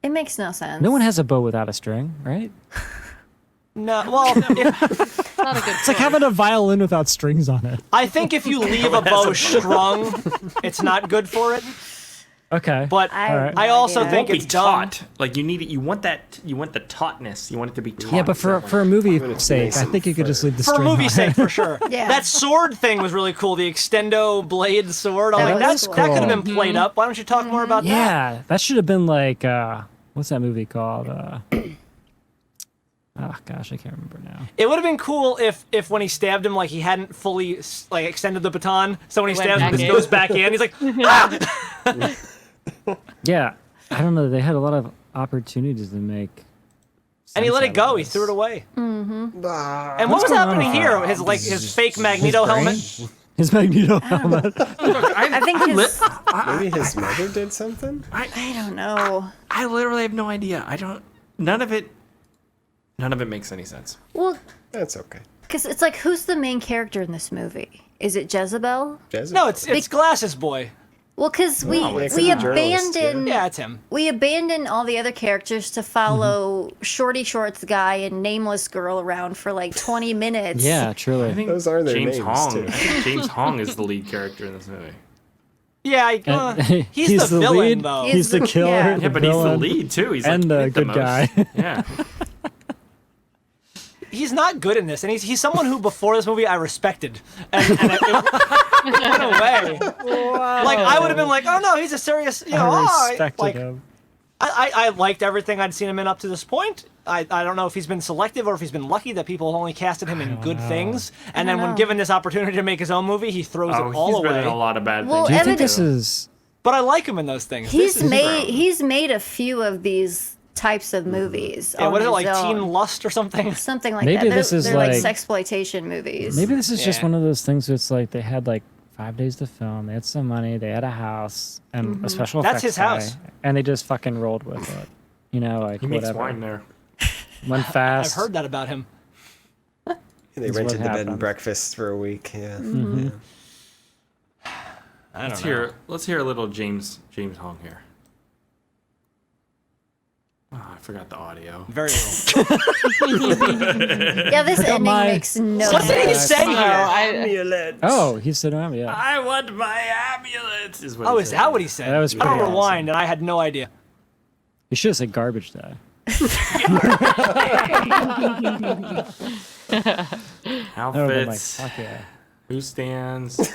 Speaker 4: It makes no sense.
Speaker 11: No one has a bow without a string, right?
Speaker 5: No, well, if,
Speaker 6: Not a good
Speaker 11: It's like having a violin without strings on it.
Speaker 5: I think if you leave a bow strung, it's not good for it.
Speaker 11: Okay.
Speaker 5: But
Speaker 11: Alright.
Speaker 5: I also
Speaker 4: Yeah.
Speaker 2: It
Speaker 5: think
Speaker 2: won't be
Speaker 5: it's dumb.
Speaker 2: taut. Like you need it. You want that. You want the tautness. You want it to be taut.
Speaker 11: Yeah, but for a movie's
Speaker 3: it's
Speaker 11: sake, I
Speaker 3: nice
Speaker 11: think you could
Speaker 3: and
Speaker 11: just leave the
Speaker 5: For a
Speaker 11: string
Speaker 5: movie's
Speaker 11: on.
Speaker 5: sake, for sure.
Speaker 4: Yeah.
Speaker 5: That sword thing was really cool. The extendo blade sword. I'm
Speaker 11: That
Speaker 5: like,
Speaker 11: was
Speaker 5: that could have
Speaker 11: cool.
Speaker 5: been played up. Why don't you talk more about that?
Speaker 11: Yeah, that should have been like what's that movie called? Oh gosh, I can't remember now.
Speaker 5: It would have been cool if when he stabbed him, like he hadn't fully like extended the baton. So when he
Speaker 6: Went
Speaker 5: stabs him,
Speaker 6: back
Speaker 5: it
Speaker 6: in.
Speaker 5: goes back in. He's like, ah!
Speaker 11: Yeah, I don't know. They had a lot of opportunities to make.
Speaker 5: And he
Speaker 11: sense
Speaker 5: let it
Speaker 11: out
Speaker 5: go.
Speaker 11: of
Speaker 5: He
Speaker 11: this.
Speaker 5: threw it away.
Speaker 3: Ah,
Speaker 5: And what was
Speaker 11: going on
Speaker 5: happening
Speaker 11: with
Speaker 5: here?
Speaker 11: that?
Speaker 5: His fake Magneto helmet.
Speaker 11: His Magneto helmet.
Speaker 4: I think his.
Speaker 3: maybe his mother did something.
Speaker 4: I don't know.
Speaker 2: I literally have no idea. I don't. None of it makes any sense.
Speaker 4: Well,
Speaker 3: That's okay.
Speaker 4: because it's like, who's the main character in this movie? Is it Jezebel?
Speaker 5: No, it's Glasses Boy.
Speaker 4: Well, because we
Speaker 3: it's a journalist,
Speaker 4: abandoned
Speaker 5: Yeah, it's him.
Speaker 4: we abandoned all the other characters to follow Shorty Shorts guy and Nameless Girl around for like 20 minutes.
Speaker 8: Yeah, truly.
Speaker 2: I think
Speaker 3: Those are their
Speaker 2: James
Speaker 3: names,
Speaker 2: Hong.
Speaker 3: too.
Speaker 2: I think James Hong is the lead character in this movie.
Speaker 5: Yeah, he's the villain
Speaker 8: lead.
Speaker 5: though.
Speaker 8: He's the killer.
Speaker 4: Yeah.
Speaker 2: Yeah, but he's the lead too. He's
Speaker 8: and
Speaker 2: like
Speaker 8: the
Speaker 2: in
Speaker 8: good
Speaker 2: most.
Speaker 8: guy.
Speaker 2: Yeah.
Speaker 5: He's not good in this, and he's someone who before this movie I respected, and in a way, like I would have been like, oh no, he's a serious,
Speaker 8: I respected him.
Speaker 5: I liked everything I'd seen him in up to this point. I don't know if he's been selective or if he's been lucky that people only casted him in good things, and then when given this opportunity to make his own movie, he throws it all
Speaker 2: he's
Speaker 5: away.
Speaker 2: been in a lot of bad
Speaker 4: Well,
Speaker 2: things.
Speaker 8: Do you think
Speaker 4: Evident-
Speaker 8: this is?
Speaker 5: But I like him in those things.
Speaker 4: He's
Speaker 5: This is-
Speaker 4: made a few of these types of movies.
Speaker 5: Yeah,
Speaker 4: on
Speaker 5: what is it,
Speaker 4: his
Speaker 5: like
Speaker 4: own.
Speaker 5: Teen Lust or something?
Speaker 4: Something like
Speaker 8: Maybe
Speaker 4: that.
Speaker 8: this is
Speaker 4: they're like
Speaker 8: like-
Speaker 4: sexploitation movies.
Speaker 8: Maybe this is just
Speaker 5: Yeah.
Speaker 8: one of those things where it's like they had like 5 days to film. They had some money. They had a house and a special
Speaker 5: That's
Speaker 8: effects
Speaker 5: his house.
Speaker 8: guy, and they just fucking rolled with it. You know, like
Speaker 2: He makes
Speaker 8: whatever.
Speaker 2: wine there.
Speaker 8: Went fast.
Speaker 5: I've heard that about him.
Speaker 3: They
Speaker 8: That's
Speaker 3: rented
Speaker 8: what
Speaker 3: the bed and
Speaker 8: happened.
Speaker 3: breakfast for a week. Yeah.
Speaker 8: Mm-hmm.
Speaker 5: I don't
Speaker 2: Let's
Speaker 5: know.
Speaker 2: let's hear a little James Hong here. Oh, I forgot the audio.
Speaker 5: Very little.
Speaker 4: Yeah, this ending
Speaker 8: my-
Speaker 4: makes no
Speaker 5: What did he
Speaker 4: sense.
Speaker 5: say here?
Speaker 8: Oh, he said, yeah.
Speaker 2: I want my amulet. Is what
Speaker 5: Oh,
Speaker 2: he
Speaker 5: is
Speaker 2: said.
Speaker 5: that what he said?
Speaker 8: That was
Speaker 5: I
Speaker 8: pretty awesome.
Speaker 5: rewind, and I had no idea.
Speaker 8: You should have said garbage day. I would have been like,
Speaker 2: Outfits.
Speaker 8: fuck yeah.
Speaker 2: Who stands?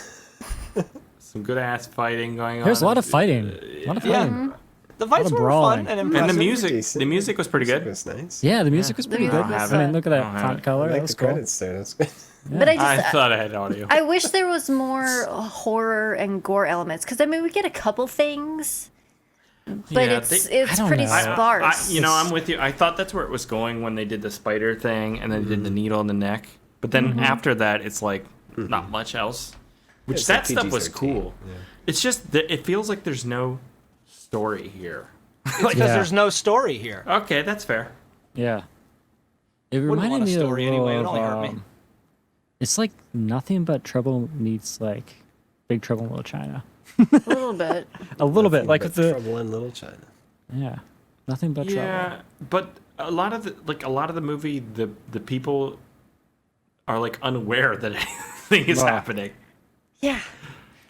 Speaker 2: Some good ass fighting going on.
Speaker 8: There's a lot of fighting. A lot of
Speaker 5: Yeah.
Speaker 8: fighting.
Speaker 5: The fights
Speaker 8: of
Speaker 5: were
Speaker 8: brawling.
Speaker 5: fun and
Speaker 2: And
Speaker 5: impressive.
Speaker 2: the music.
Speaker 3: Decent.
Speaker 2: The music was pretty
Speaker 3: It
Speaker 2: good.
Speaker 3: was nice.
Speaker 8: Yeah, the music was pretty
Speaker 4: music
Speaker 8: good.
Speaker 4: was
Speaker 8: I mean,
Speaker 4: fun.
Speaker 8: look at
Speaker 2: I
Speaker 8: that
Speaker 2: don't have
Speaker 8: font
Speaker 2: it.
Speaker 8: color.
Speaker 3: I
Speaker 8: That
Speaker 3: like
Speaker 8: was
Speaker 3: the
Speaker 8: cool.
Speaker 3: credits there. That's good.
Speaker 4: But I
Speaker 2: I
Speaker 4: just
Speaker 2: thought I had audio.
Speaker 4: I wish there was more horror and gore elements because I mean we get a couple things, but
Speaker 2: Yeah,
Speaker 4: it's
Speaker 2: they-
Speaker 8: I don't
Speaker 4: pretty
Speaker 8: know.
Speaker 4: sparse.
Speaker 2: I'm with you. I thought that's where it was going when they did the spider thing and then did the needle in the neck. But then after that, it's like not much else. Which
Speaker 3: It's
Speaker 2: that
Speaker 3: like
Speaker 2: stuff was
Speaker 3: PG-13,
Speaker 2: cool.
Speaker 3: yeah.
Speaker 2: It's just that it feels like there's no story here.
Speaker 5: Because
Speaker 8: Yeah.
Speaker 5: there's no story here.
Speaker 2: Okay, that's fair.
Speaker 8: Yeah. It
Speaker 5: Wouldn't
Speaker 8: reminded
Speaker 5: want a
Speaker 8: me of
Speaker 5: story
Speaker 8: a little
Speaker 5: anyway, it only
Speaker 8: of,
Speaker 5: hurt me.
Speaker 8: It's like nothing but trouble meets like Big Trouble in Little China.
Speaker 4: a little bit.
Speaker 8: A little bit, like
Speaker 3: But
Speaker 8: with the
Speaker 3: Trouble in Little China.
Speaker 8: yeah, nothing but trouble.
Speaker 2: Yeah, but a lot of the movie, the people are like unaware that anything is
Speaker 8: Wow.
Speaker 2: happening.
Speaker 4: Yeah.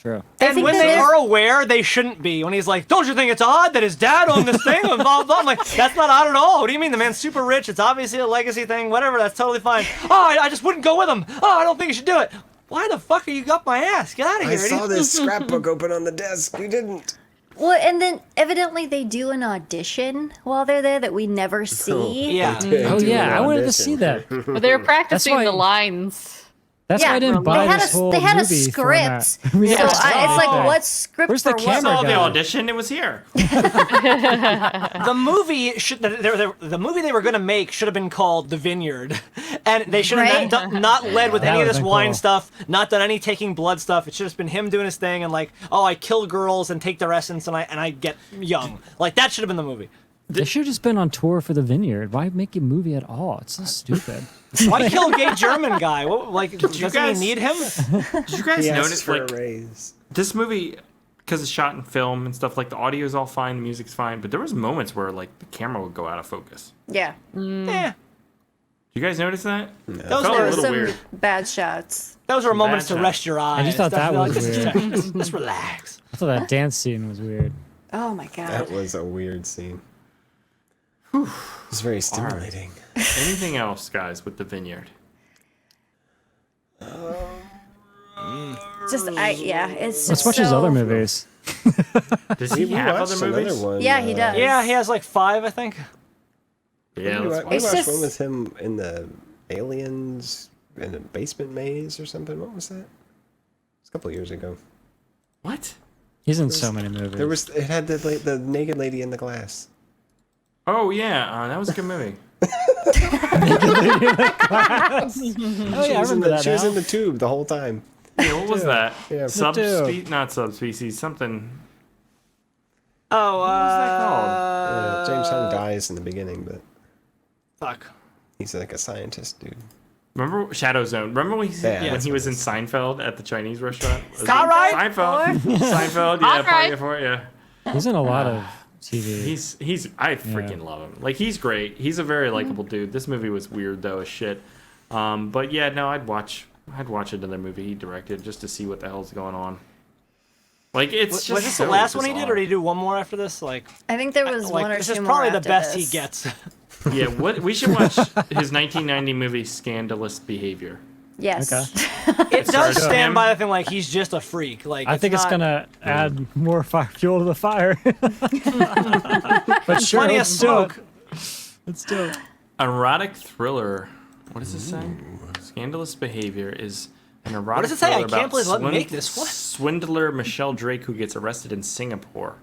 Speaker 8: True.
Speaker 5: And
Speaker 4: think
Speaker 5: when
Speaker 4: that
Speaker 5: they
Speaker 4: there's-
Speaker 5: are aware, they shouldn't be. When he's like, don't you think it's odd that his dad owned this thing? And blah, blah. I'm like, that's not odd at all. What do you mean? The man's super rich. It's obviously a legacy thing. Whatever. That's totally fine. Oh, I just wouldn't go with him. Oh, I don't think you should do it. Why the fuck are you up my ass? Get out of
Speaker 3: I
Speaker 5: here.
Speaker 3: saw this scrapbook open on the desk. You didn't.
Speaker 4: Well, and then evidently they do an audition while they're there that we never see.
Speaker 5: Yeah.
Speaker 8: Oh yeah, I wanted to see that.
Speaker 6: But they were practicing
Speaker 8: why-
Speaker 6: the lines.
Speaker 8: That's why I didn't buy
Speaker 4: they had
Speaker 8: this whole
Speaker 4: they had a
Speaker 8: movie
Speaker 4: script.
Speaker 8: format. We
Speaker 4: So
Speaker 8: never saw
Speaker 4: it's like
Speaker 8: anything.
Speaker 4: what script
Speaker 8: Where's the
Speaker 4: for what?
Speaker 8: camera
Speaker 2: Saw the
Speaker 8: guy?
Speaker 2: audition. It was here.
Speaker 5: The movie the movie they were gonna make should have been called The Vineyard, and they should have
Speaker 4: Right?
Speaker 5: not led with
Speaker 8: That
Speaker 5: any of
Speaker 8: would've
Speaker 5: this
Speaker 8: been
Speaker 5: wine
Speaker 8: cool.
Speaker 5: stuff, not done any taking blood stuff. It should have been him doing his thing and like, oh, I kill girls and take their essence and I get young. Like that should have been the movie.
Speaker 8: They should have just been on tour for the Vineyard. Why make a movie at all? It's so stupid.
Speaker 5: Why kill a gay German guy? What, like, doesn't
Speaker 2: guys-
Speaker 5: he need him?
Speaker 2: Did you guys
Speaker 3: He
Speaker 2: notice
Speaker 3: asked for
Speaker 2: like
Speaker 3: a raise.
Speaker 2: this movie, because it's shot in film and stuff, like the audio is all fine, the music's fine, but there was moments where like the camera would go out of focus.
Speaker 4: Yeah.
Speaker 5: Eh.
Speaker 2: You guys notice that?
Speaker 5: Those
Speaker 2: Felt
Speaker 4: There
Speaker 2: a
Speaker 4: were
Speaker 2: little
Speaker 4: some
Speaker 2: weird.
Speaker 4: bad shots.
Speaker 5: Those were moments to
Speaker 2: bad
Speaker 5: rest your eyes.
Speaker 8: I just thought that was
Speaker 5: Just relax.
Speaker 8: I thought that dance scene was weird.
Speaker 4: Oh my god.
Speaker 3: That was a weird scene. It was very stimulating.
Speaker 2: Anything else, guys, with the Vineyard?
Speaker 4: Just it's
Speaker 8: Let's
Speaker 4: just
Speaker 8: watch his
Speaker 4: so-
Speaker 8: other movies.
Speaker 2: Does he
Speaker 3: We
Speaker 2: have
Speaker 3: watched
Speaker 2: other
Speaker 3: another
Speaker 2: movies?
Speaker 3: one.
Speaker 4: Yeah, he does.
Speaker 5: Yeah, he has like 5, I think.
Speaker 2: Yeah,
Speaker 3: We
Speaker 2: let's
Speaker 3: watched
Speaker 4: It's just-
Speaker 3: one with him in the Aliens in a basement maze or something. What was that? It was a couple of years ago.
Speaker 2: What?
Speaker 8: He's in so many movies.
Speaker 3: It had the naked lady in the glass.
Speaker 2: Oh yeah, that was a good movie.
Speaker 8: Oh yeah, I remember that
Speaker 3: She was
Speaker 8: now.
Speaker 3: in the tube the whole time.
Speaker 2: Yeah, what was that?
Speaker 3: Yeah.
Speaker 2: Not subspecies, something.
Speaker 5: Oh,
Speaker 2: What's that called?
Speaker 3: James Hong dies in the beginning, but
Speaker 5: fuck.
Speaker 3: he's like a scientist dude.
Speaker 2: Remember Shadow Zone? Remember when he was in Seinfeld at the Chinese restaurant?
Speaker 5: All right.
Speaker 2: Seinfeld, yeah, Party for it, yeah.
Speaker 8: He's in a lot of TV.
Speaker 2: I freaking love him. Like, he's great. He's a very likable dude. This movie was weird though as shit. But yeah, no, I'd watch another movie he directed just to see what the hell's going on. Like, it's
Speaker 5: was this the last one he did, or did he do one more after this? Like,
Speaker 4: I think there was one or two more.
Speaker 5: This is probably the
Speaker 4: after
Speaker 5: best
Speaker 4: this.
Speaker 5: he gets.
Speaker 2: Yeah, we should watch his 1990 movie Scandalous Behavior.
Speaker 4: Yes.
Speaker 8: Okay.
Speaker 5: It does stand by the thing, like, he's just a freak. Like,
Speaker 8: I think it's gonna add more fuel to the fire. But sure,
Speaker 5: plenty of
Speaker 8: let's do it.
Speaker 5: smoke.
Speaker 8: Let's do it.
Speaker 2: Erotic thriller. What does it say? Scandalous Behavior is an erotic
Speaker 5: What does it say? I
Speaker 2: thriller
Speaker 5: can't
Speaker 2: about
Speaker 5: believe let me make this. What?
Speaker 2: swindler Michelle Drake who gets arrested in Singapore.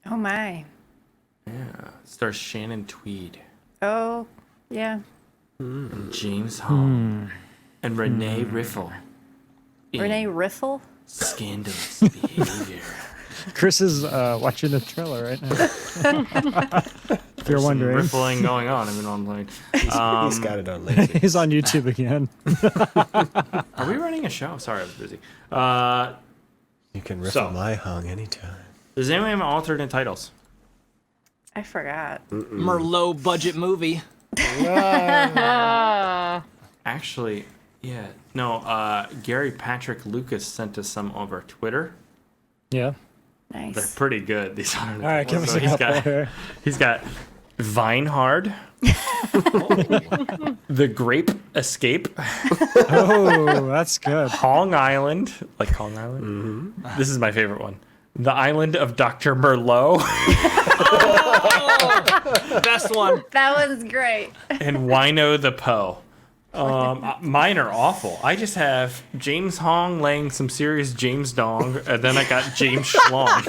Speaker 4: Oh my.
Speaker 2: Yeah. Stars Shannon Tweed.
Speaker 4: Oh, yeah.
Speaker 2: And James Hong. And Renee Riffle.
Speaker 4: Renee Riffle?
Speaker 2: Scandalous Behavior.
Speaker 8: Chris is watching the trailer right now. If you're wondering.
Speaker 2: Riffling going on. I mean, online.
Speaker 3: He's got it on later.
Speaker 8: He's on YouTube again.
Speaker 2: Are we running a show? Sorry, I was busy.
Speaker 3: You can riffle my hung anytime.
Speaker 2: Does anyone have alternate titles?
Speaker 4: I forgot.
Speaker 5: Merlot budget movie.
Speaker 2: Actually, yeah. No, Gary Patrick Lucas sent us some over Twitter.
Speaker 8: Yeah.
Speaker 4: Nice.
Speaker 2: They're pretty good. These are.
Speaker 8: All right, give us a
Speaker 2: he's
Speaker 8: couple
Speaker 2: got,
Speaker 8: here.
Speaker 2: He's got Vineyard. The Grape Escape.
Speaker 8: Oh, that's good.
Speaker 2: Hong Island. Like Hong Island? Mm-hmm. This is my favorite one. The Island of Dr. Merlot.
Speaker 5: Best one.
Speaker 4: That was great.
Speaker 2: And Wino the Po. Mine are awful. I just have James Hong laying some serious James Dong, and then I got James Schlong.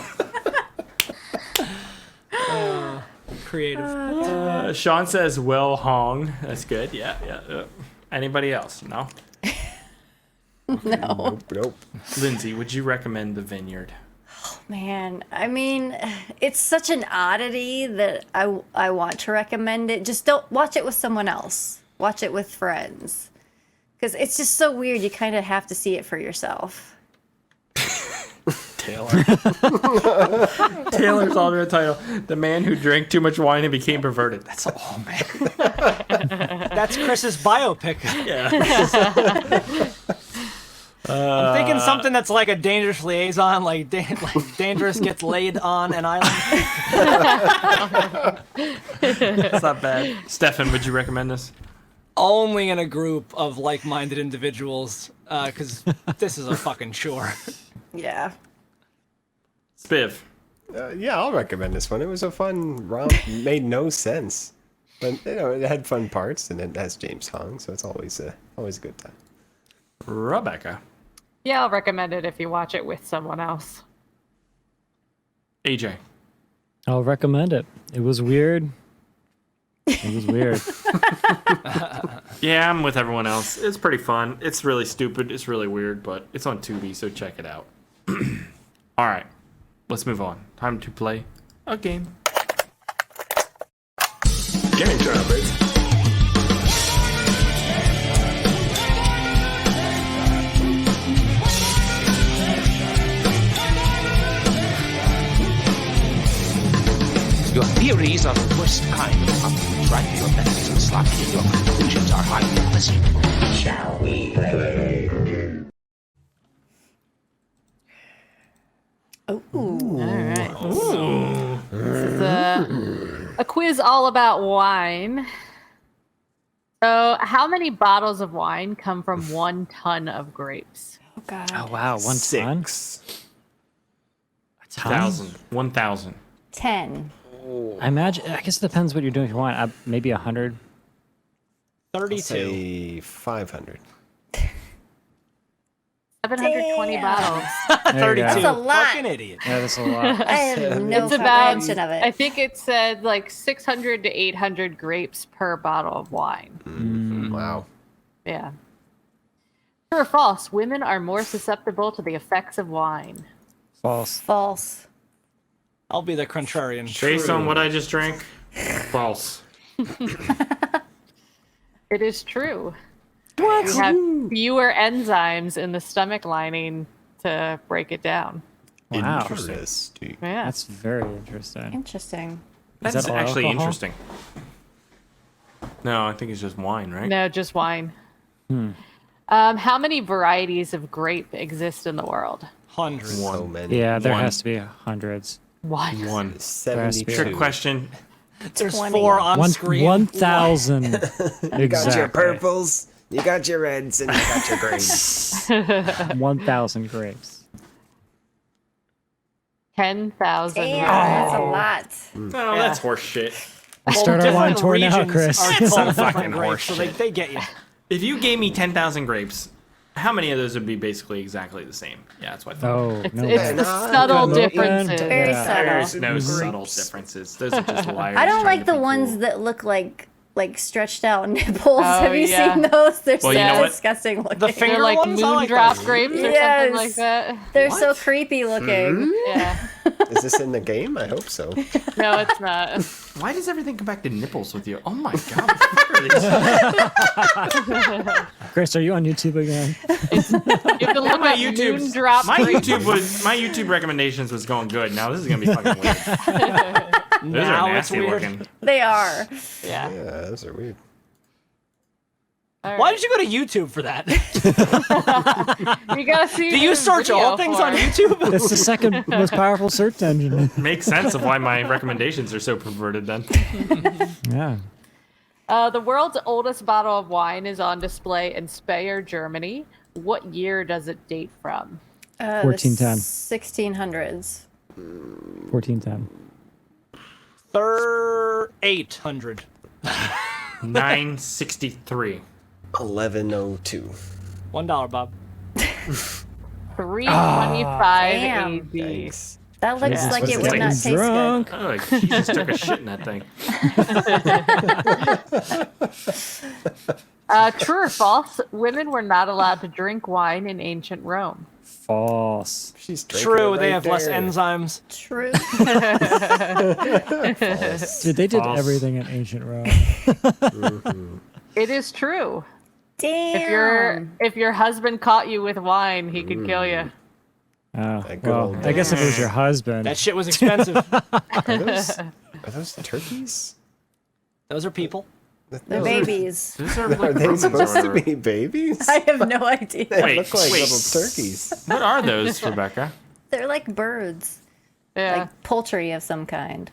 Speaker 5: Creative.
Speaker 2: Sean says Will Hong. That's good. Yeah. Anybody else? No?
Speaker 4: No.
Speaker 3: Nope.
Speaker 2: Lindsay, would you recommend The Vineyard?
Speaker 4: Man, I mean, it's such an oddity that I want to recommend it. Just don't watch it with someone else. Watch it with friends. Because it's just so weird. You kind of have to see it for yourself.
Speaker 2: Taylor. Taylor's alternate title: The Man Who Drank Too Much Wine and Became Perverted. That's all, man.
Speaker 5: That's Chris's biopic.
Speaker 2: Yeah.
Speaker 5: I'm thinking something that's like a Dangerous Liaison, like Dangerous gets laid on an island.
Speaker 2: That's not bad. Stefan, would you recommend this?
Speaker 5: Only in a group of like-minded individuals, because this is a fucking chore.
Speaker 4: Yeah.
Speaker 2: Spiv.
Speaker 3: Yeah, I'll recommend this one. It was a fun romp. Made no sense, but it had fun parts, and it has James Hong, so it's always a good time.
Speaker 2: Rebecca.
Speaker 6: Yeah, I'll recommend it if you watch it with someone else.
Speaker 2: AJ.
Speaker 8: I'll recommend it. It was weird. It was weird.
Speaker 2: Yeah, I'm with everyone else. It's pretty fun. It's really stupid. It's really weird, but it's on Tubi, so check it out. All right, let's move on. Time to play a game.
Speaker 1: Game time, baby.
Speaker 14: Your theories are the worst kind of compliment, right? Your methods are sloppy and your conclusions are hardly pleasant. Shall we play?
Speaker 6: Oh, all right. Ooh. This is a quiz all about wine. So, how many bottles of wine come from 1 ton of grapes?
Speaker 4: Oh God.
Speaker 8: Oh wow, 1 ton.
Speaker 2: 1,000. 1,000.
Speaker 4: 10.
Speaker 8: I imagine. I guess it depends what you're doing. If you want, maybe 100.
Speaker 5: 32.
Speaker 3: Say 500.
Speaker 6: 720 bottles.
Speaker 5: 32.
Speaker 4: That's a lot.
Speaker 5: Fucking idiot.
Speaker 8: Yeah, that's a lot.
Speaker 4: I have no
Speaker 6: It's about,
Speaker 4: comprehension of
Speaker 6: I
Speaker 4: it.
Speaker 6: think it said like 600 to 800 grapes per bottle of wine.
Speaker 3: Wow.
Speaker 6: Yeah. True or false? Women are more susceptible to the effects of wine.
Speaker 8: False.
Speaker 4: False.
Speaker 5: I'll be the contrarian.
Speaker 2: Based on what I just drank, false.
Speaker 6: It is true. What? You have fewer enzymes in the stomach lining to break it down.
Speaker 8: Wow.
Speaker 3: Interesting.
Speaker 6: Yeah.
Speaker 8: That's very interesting.
Speaker 4: Interesting.
Speaker 2: That's
Speaker 8: that all
Speaker 2: actually
Speaker 8: alcohol?
Speaker 2: interesting. No, I think it's just wine, right?
Speaker 6: No, just wine. How many varieties of grape exist in the world?
Speaker 5: Hundreds.
Speaker 3: So many.
Speaker 8: Yeah, there
Speaker 2: One.
Speaker 8: has to be hundreds.
Speaker 6: One.
Speaker 2: One.
Speaker 8: There has to
Speaker 3: 72.
Speaker 8: be
Speaker 2: Trick question.
Speaker 5: There's
Speaker 4: 20.
Speaker 5: 4 on screen.
Speaker 8: 1,000.
Speaker 3: You got your
Speaker 8: Exactly.
Speaker 3: purples, you got your reds, and you got your greens.
Speaker 8: 1,000 grapes.
Speaker 6: 10,000.
Speaker 4: Damn,
Speaker 6: varieties.
Speaker 4: that's a lot.
Speaker 2: No, that's horse shit.
Speaker 8: Start our wine
Speaker 5: different
Speaker 8: tour now,
Speaker 5: regions
Speaker 8: Chris.
Speaker 5: are
Speaker 2: Some
Speaker 5: called
Speaker 2: fucking
Speaker 5: different grapes,
Speaker 2: horse
Speaker 5: so
Speaker 2: shit.
Speaker 5: they get you.
Speaker 2: If you gave me 10,000 grapes, how many of those would be basically exactly the same? Yeah, that's what I thought.
Speaker 8: Oh,
Speaker 6: It's,
Speaker 8: no.
Speaker 6: it's the
Speaker 3: no,
Speaker 6: subtle
Speaker 8: no,
Speaker 6: differences.
Speaker 4: Very
Speaker 8: Yeah.
Speaker 4: subtle.
Speaker 2: There's no
Speaker 3: Grapes.
Speaker 2: subtle differences. Those are just liars.
Speaker 4: I don't
Speaker 2: trying
Speaker 4: like
Speaker 2: to
Speaker 4: the
Speaker 2: be
Speaker 4: ones
Speaker 2: cool.
Speaker 4: that look like stretched out nipples.
Speaker 6: Oh,
Speaker 4: Have you
Speaker 6: yeah.
Speaker 4: seen those? They're
Speaker 2: Well, you
Speaker 4: so
Speaker 2: know what?
Speaker 4: disgusting looking.
Speaker 5: The finger
Speaker 6: They're like
Speaker 5: ones? I like
Speaker 6: moondrop
Speaker 5: those.
Speaker 6: grapes or something
Speaker 4: Yes.
Speaker 6: like that.
Speaker 4: They're so creepy looking.
Speaker 6: Yeah.
Speaker 3: Is this in the game? I hope so.
Speaker 6: No, it's not.
Speaker 2: Why does everything come back to nipples with you? Oh my god. What the fuck are these?
Speaker 8: Chris, are you on YouTube again?
Speaker 6: You can look
Speaker 2: my
Speaker 6: up
Speaker 2: YouTube,
Speaker 6: moondrop
Speaker 2: my
Speaker 6: grapes.
Speaker 2: my YouTube recommendations was going good. Now this is gonna be fucking weird. Those
Speaker 5: Now
Speaker 2: are
Speaker 5: it's
Speaker 2: nasty
Speaker 5: weird.
Speaker 2: looking.
Speaker 4: They are.
Speaker 6: Yeah.
Speaker 3: Yeah, those are weird.
Speaker 6: All
Speaker 5: Why
Speaker 6: right.
Speaker 5: did you go to YouTube for that?
Speaker 6: You gotta see.
Speaker 5: Do you
Speaker 6: the
Speaker 5: search
Speaker 6: video
Speaker 5: all things
Speaker 6: for
Speaker 5: on
Speaker 6: it.
Speaker 5: YouTube?
Speaker 8: It's the second most powerful search engine.
Speaker 2: Makes sense of why my recommendations are so perverted then.
Speaker 8: Yeah.
Speaker 6: The world's oldest bottle of wine is on display in Speyer, Germany. What year does it date from?
Speaker 8: 1410.
Speaker 4: 1600s.
Speaker 8: 1410.
Speaker 5: 800.
Speaker 2: 963.
Speaker 3: 1102.
Speaker 5: $1, Bob.
Speaker 6: 325
Speaker 4: Damn.
Speaker 6: AD.
Speaker 3: Yikes.
Speaker 4: That looks
Speaker 6: Yeah.
Speaker 4: like
Speaker 2: What's
Speaker 4: it
Speaker 2: it
Speaker 4: would
Speaker 2: like?
Speaker 4: not taste
Speaker 8: Drunk.
Speaker 2: Oh, like Jesus took a shit in that thing.
Speaker 6: True or false? Women were not allowed to drink wine in ancient Rome.
Speaker 8: False.
Speaker 3: She's drinking
Speaker 5: True,
Speaker 3: it
Speaker 5: they
Speaker 3: right
Speaker 5: have less
Speaker 3: there.
Speaker 5: enzymes.
Speaker 4: good. True.
Speaker 8: Dude, they did
Speaker 2: False.
Speaker 8: everything in ancient Rome.
Speaker 6: It is true.
Speaker 4: Damn.
Speaker 6: If your husband caught you with wine, he could kill you.
Speaker 8: Oh,
Speaker 3: That good
Speaker 8: well,
Speaker 3: old
Speaker 8: I guess if it was your husband.
Speaker 5: That shit was expensive.
Speaker 3: Are those turkeys?
Speaker 5: Those are people.
Speaker 4: They're babies.
Speaker 2: Those are
Speaker 3: Are
Speaker 2: like
Speaker 3: they
Speaker 2: Romans
Speaker 3: supposed to
Speaker 2: order.
Speaker 3: be babies?
Speaker 4: I have no idea.
Speaker 3: They
Speaker 2: Wait,
Speaker 3: look like
Speaker 2: wait.
Speaker 3: little turkeys.
Speaker 2: What are those, Rebecca?
Speaker 4: They're like birds.
Speaker 6: Yeah.
Speaker 4: Like poultry of some kind.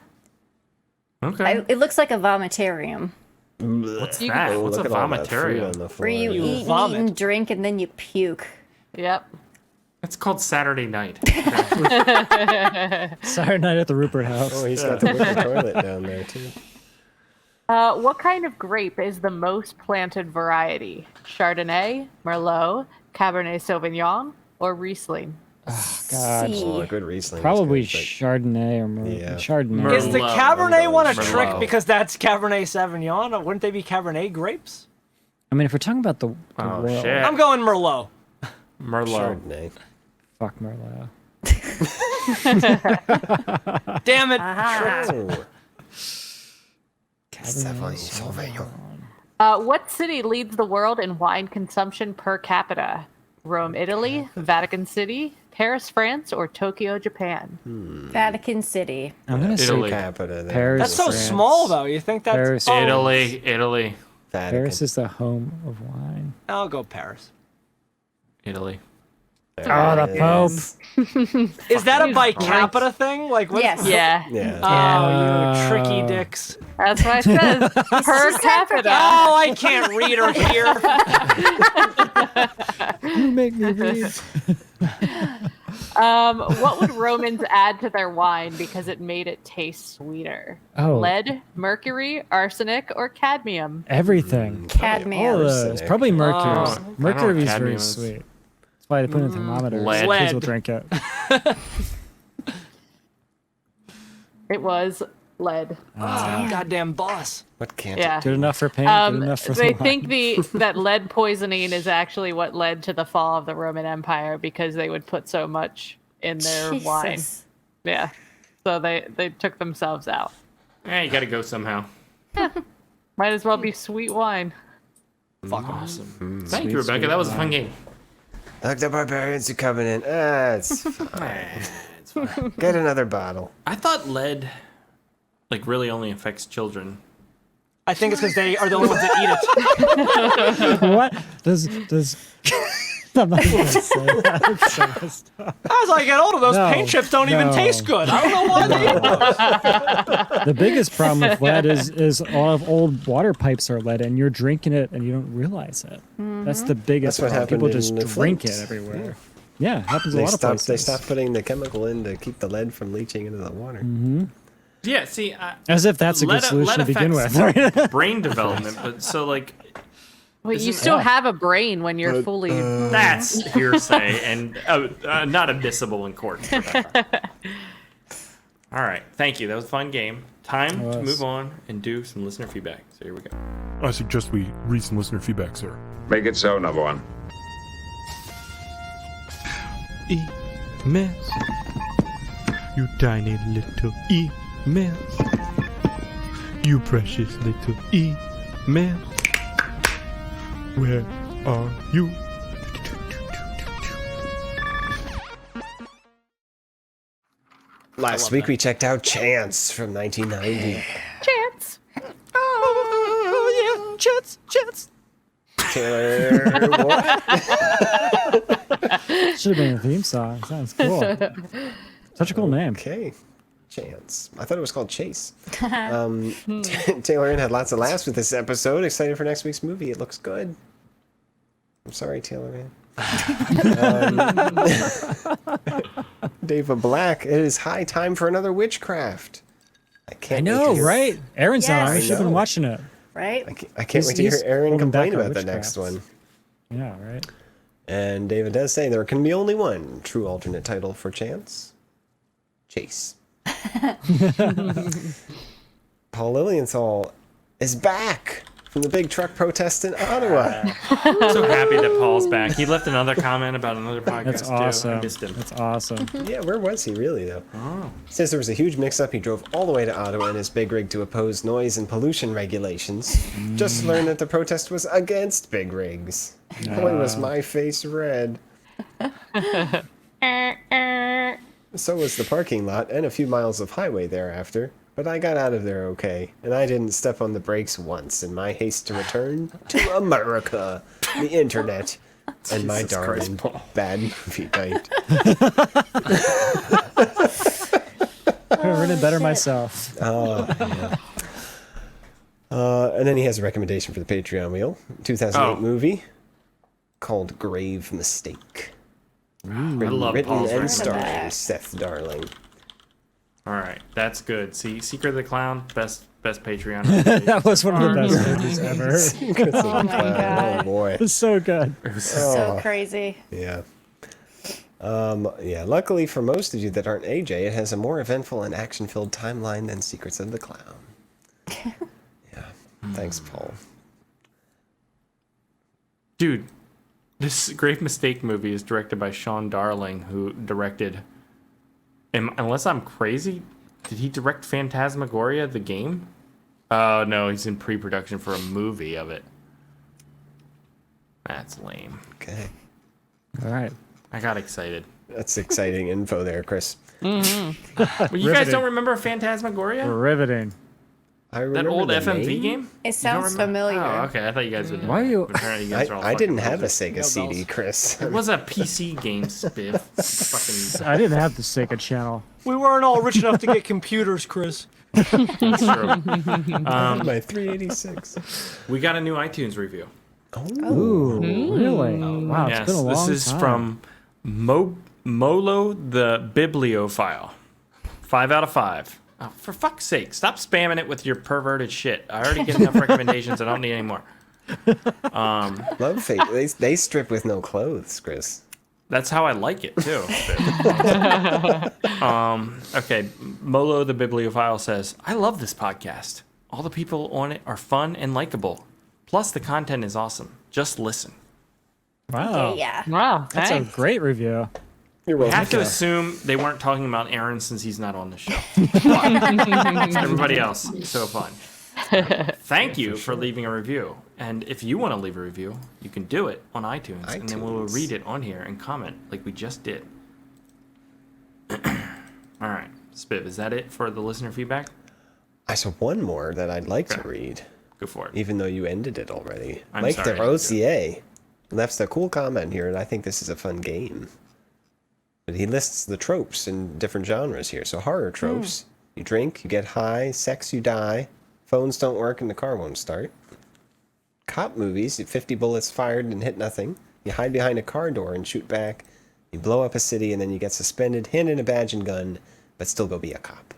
Speaker 2: Okay.
Speaker 4: It looks like a vomitarium.
Speaker 2: What's
Speaker 6: You-
Speaker 2: that?
Speaker 3: Oh,
Speaker 2: What's a
Speaker 3: look at all that food on
Speaker 2: vomitarium?
Speaker 3: the floor.
Speaker 4: Where you
Speaker 5: You
Speaker 4: eat
Speaker 5: vomit.
Speaker 4: and drink and then you puke.
Speaker 6: Yep.
Speaker 2: It's called Saturday night.
Speaker 8: Saturday night at the Rupert House.
Speaker 3: Oh, he's got the wicker toilet down there too.
Speaker 6: What kind of grape is the most planted variety? Chardonnay, Merlot, Cabernet Sauvignon, or Riesling?
Speaker 8: God.
Speaker 4: See.
Speaker 3: Oh, a good Riesling.
Speaker 8: Probably
Speaker 3: is good,
Speaker 8: Chardonnay or
Speaker 3: Yeah.
Speaker 8: Chardonnay.
Speaker 2: Merlot.
Speaker 5: Is the
Speaker 2: Merlot.
Speaker 5: Cabernet one a
Speaker 2: Merlot.
Speaker 5: trick because that's Cabernet Sauvignon? Wouldn't they be Cabernet grapes?
Speaker 8: I mean, if we're talking about the
Speaker 2: Oh,
Speaker 8: world,
Speaker 2: shit.
Speaker 5: I'm going Merlot.
Speaker 3: but
Speaker 2: Merlot.
Speaker 3: Chardonnay.
Speaker 8: fuck Merlot.
Speaker 5: Damn it.
Speaker 3: Oh. Sauvignon.
Speaker 6: What city leads the world in wine consumption per capita? Rome, Italy, Vatican City, Paris, France, or Tokyo, Japan?
Speaker 4: Vatican City.
Speaker 8: I'm gonna
Speaker 2: Italy.
Speaker 8: say
Speaker 3: Capita there.
Speaker 8: Paris.
Speaker 5: That's so
Speaker 8: France.
Speaker 5: small, though. You think that's...
Speaker 8: Paris.
Speaker 5: Oh,
Speaker 2: Italy.
Speaker 3: Vatican.
Speaker 8: Paris is the home of wine.
Speaker 5: I'll go Paris.
Speaker 2: Italy.
Speaker 8: Oh, the Pope.
Speaker 5: Is that a
Speaker 6: He's
Speaker 5: by
Speaker 6: great.
Speaker 5: capita thing? Like, what's
Speaker 4: Yes.
Speaker 6: Yeah,
Speaker 3: Yeah.
Speaker 5: Oh, you tricky dicks.
Speaker 6: that's what I said. Per capita.
Speaker 5: Oh, I can't read or hear.
Speaker 8: You make me read.
Speaker 6: What would Romans add to their wine because it made it taste sweeter?
Speaker 8: Oh.
Speaker 6: Lead, mercury, arsenic, or cadmium?
Speaker 8: Everything.
Speaker 4: Cadmium.
Speaker 8: All of those.
Speaker 3: Arsenic.
Speaker 8: Probably mercury.
Speaker 2: I don't know what
Speaker 8: Mercury's
Speaker 2: cadmium
Speaker 8: very
Speaker 2: is.
Speaker 8: sweet. That's why they put it in thermometers.
Speaker 2: Lead.
Speaker 8: Kids will
Speaker 5: Lead.
Speaker 8: drink it.
Speaker 6: It was lead.
Speaker 5: Goddamn boss.
Speaker 3: What can't
Speaker 6: Yeah.
Speaker 8: Good enough for paint. Good enough for
Speaker 6: They
Speaker 8: the
Speaker 6: think that lead poisoning is actually what led to the fall of the Roman Empire because they would put so much in their wine.
Speaker 4: Jesus.
Speaker 6: Yeah. So they took themselves out.
Speaker 2: Yeah, you gotta go somehow.
Speaker 6: Might as well be sweet wine.
Speaker 5: Fuck 'em.
Speaker 2: Awesome. Thank you, Rebecca. That was a fun game.
Speaker 3: Look, the barbarians are coming in. It's fine.
Speaker 2: It's fine.
Speaker 3: Get another bottle.
Speaker 2: I thought lead, like, really only affects children.
Speaker 5: I think it's because they are the only ones that eat it.
Speaker 11: What does? I'm not gonna say that. It's so messed up.
Speaker 5: As I get older, those
Speaker 11: No,
Speaker 5: paint chips don't even
Speaker 11: no.
Speaker 5: taste good. I don't know why they eat those.
Speaker 11: The biggest problem with lead is a lot of old water pipes are lead, and you're drinking it and you don't realize it. That's the biggest
Speaker 3: That's what
Speaker 11: problem. People
Speaker 3: happened
Speaker 11: just
Speaker 3: in the
Speaker 11: drink
Speaker 3: Flint.
Speaker 11: it everywhere. Yeah, it happens a lot of places.
Speaker 3: They stopped putting the chemical in to keep the lead from leaching into the water.
Speaker 2: Yeah, see,
Speaker 11: As if that's a good solution to begin with.
Speaker 2: affects brain development, but so like
Speaker 6: Wait, you
Speaker 2: Isn't-
Speaker 6: still have a brain when you're fully.
Speaker 2: that's hearsay and not admissible in court. For that. All right, thank you. That was a fun game. Time to move on and do some listener feedback. So here we go.
Speaker 13: I suggest we read some listener feedback, sir.
Speaker 15: Make it so, number one.
Speaker 13: Emails. You tiny little emails. You precious little emails. Where are you?
Speaker 3: Last week we checked out Chance from 1990.
Speaker 6: Chance.
Speaker 5: Oh, yeah. Chance.
Speaker 3: Taylor, what?
Speaker 11: Should have been a theme song. Sounds cool. Such a cool name.
Speaker 3: Okay. Chance. I thought it was called Chase. Taylor Ann had lots of laughs with this episode. Excited for next week's movie. It looks good. I'm sorry, Taylor Ann. Dave Black. It is high time for another witchcraft.
Speaker 11: I know, right? Aaron's not on.
Speaker 3: Yes.
Speaker 11: We should have been watching it.
Speaker 4: Right?
Speaker 3: I can't wait to hear
Speaker 11: He's
Speaker 3: Aaron
Speaker 11: holding back
Speaker 3: complain
Speaker 11: on
Speaker 3: about the next
Speaker 11: witchcrafts.
Speaker 3: one.
Speaker 11: Yeah, right.
Speaker 3: And David does say there can be only one true alternate title for Chance. Chase. Paul Lilienthal is back from the big truck protest in Ottawa.
Speaker 2: I'm so happy that Paul's back. He left another comment about another podcast
Speaker 11: That's
Speaker 2: too.
Speaker 11: awesome.
Speaker 2: I missed him.
Speaker 11: That's awesome.
Speaker 3: Yeah, where was he really, though? He says there was a huge mix-up. He drove all the way to Ottawa in his big rig to oppose noise and pollution regulations. Just to learn that the protest was against big rigs. Boy, was my face red. So was the parking lot and a few miles of highway thereafter. But I got out of there okay, and I didn't step on the brakes once in my haste to return to America, the internet, and my
Speaker 2: Jesus
Speaker 3: darling
Speaker 2: Christ, Paul.
Speaker 3: bad movie night.
Speaker 11: I could have written it better myself.
Speaker 3: Yeah. And then he has a recommendation for the Patreon wheel. 2008 movie called Grave Mistake.
Speaker 2: I love Paul's
Speaker 3: and starring
Speaker 2: recommendation.
Speaker 3: Seth Darling.
Speaker 2: All right, that's good. See, Secret of the Clown, best Patreon.
Speaker 11: That was one of the best movies ever.
Speaker 4: Oh my god.
Speaker 3: Oh boy.
Speaker 11: It's so good.
Speaker 4: So crazy.
Speaker 3: Yeah. Yeah, luckily for most of you that aren't AJ, it has a more eventful and action-filled timeline than Secrets of the Clown. Yeah. Thanks, Paul.
Speaker 2: Dude, this Grave Mistake movie is directed by Sean Darling, who directed... unless I'm crazy, did he direct Phantasmagoria, the game? Oh, no, he's in pre-production for a movie of it. That's lame.
Speaker 3: Okay.
Speaker 11: All right.
Speaker 2: I got excited.
Speaker 3: That's exciting info there, Chris.
Speaker 2: Well, you guys
Speaker 11: Riveting.
Speaker 2: don't remember Phantasmagoria?
Speaker 11: Riveting.
Speaker 3: I
Speaker 2: That
Speaker 3: remember
Speaker 2: old
Speaker 3: the
Speaker 2: FMV
Speaker 3: name.
Speaker 2: game?
Speaker 4: It
Speaker 2: You don't
Speaker 4: sounds
Speaker 2: remember?
Speaker 4: familiar.
Speaker 2: Oh, okay. I thought you guys would know.
Speaker 11: Why are you-
Speaker 2: Apparently you guys are all
Speaker 3: I didn't
Speaker 2: fucking
Speaker 3: have a
Speaker 2: losers.
Speaker 3: Sega CD, Chris.
Speaker 2: It was a PC game, Spiff. Fucking...
Speaker 11: I didn't have the Sega channel.
Speaker 5: We weren't all rich enough to get computers, Chris.
Speaker 2: That's true.
Speaker 3: My 386.
Speaker 2: We got a new iTunes review.
Speaker 11: Ooh, really? Wow, it's
Speaker 2: Yes,
Speaker 11: been a long time.
Speaker 2: this is from Molo the Bibliophile. 5 out of 5. Oh, for fuck's sake, stop spamming it with your perverted shit. I already get enough recommendations. I don't need any more.
Speaker 3: Love Fate. They strip with no clothes, Chris.
Speaker 2: That's how I like it, too. Okay, Molo the Bibliophile says, I love this podcast. All the people on it are fun and likable. Plus, the content is awesome. Just listen.
Speaker 11: Wow.
Speaker 4: Yeah.
Speaker 6: Wow,
Speaker 11: That's
Speaker 6: thanks.
Speaker 11: a great review.
Speaker 3: You're
Speaker 2: I
Speaker 3: welcome.
Speaker 2: have to assume they weren't talking about Aaron since he's not on the show. But everybody else, so fun. Thank you for leaving a review. And if you want to leave a review, you can do it on iTunes. And then we'll read it on here and comment like we just did. All right. Spiv, is that it for the listener feedback?
Speaker 3: I saw one more that I'd like to read.
Speaker 2: Go for it.
Speaker 3: Even though you ended it already.
Speaker 2: I'm
Speaker 3: Mike
Speaker 2: sorry,
Speaker 3: DeRosier left a cool comment here, and I think this is a fun game. But he lists the tropes in different genres here. So horror tropes. You drink, you get high, sex, you die, phones don't work, and the car won't start. Cop movies, 50 bullets fired and hit nothing. You hide behind a car door and shoot back. You blow up a city, and then you get suspended, handed a badge and gun, but still go be a cop.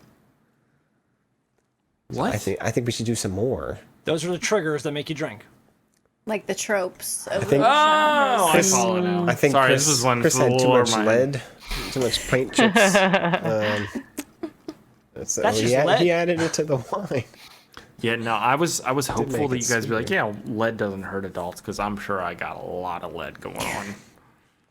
Speaker 2: What?
Speaker 3: So I think we should do some more.
Speaker 5: Those are the triggers that make you drink.
Speaker 4: Like the tropes. Of
Speaker 3: think-
Speaker 2: I follow now.
Speaker 3: I think
Speaker 2: Sorry,
Speaker 3: Chris,
Speaker 2: this was one
Speaker 3: Chris
Speaker 2: for
Speaker 3: had
Speaker 2: the
Speaker 3: too
Speaker 2: lower
Speaker 3: much
Speaker 2: mind.
Speaker 3: lead, too much paint chips.
Speaker 5: That's
Speaker 3: he
Speaker 5: just lead.
Speaker 3: He added it to the wine.
Speaker 2: Yeah, no, I was hopeful
Speaker 3: make
Speaker 2: that
Speaker 3: it
Speaker 2: you guys would be like,
Speaker 3: sweeter.
Speaker 2: yeah, lead doesn't hurt adults, because I'm sure I got a lot of lead going on.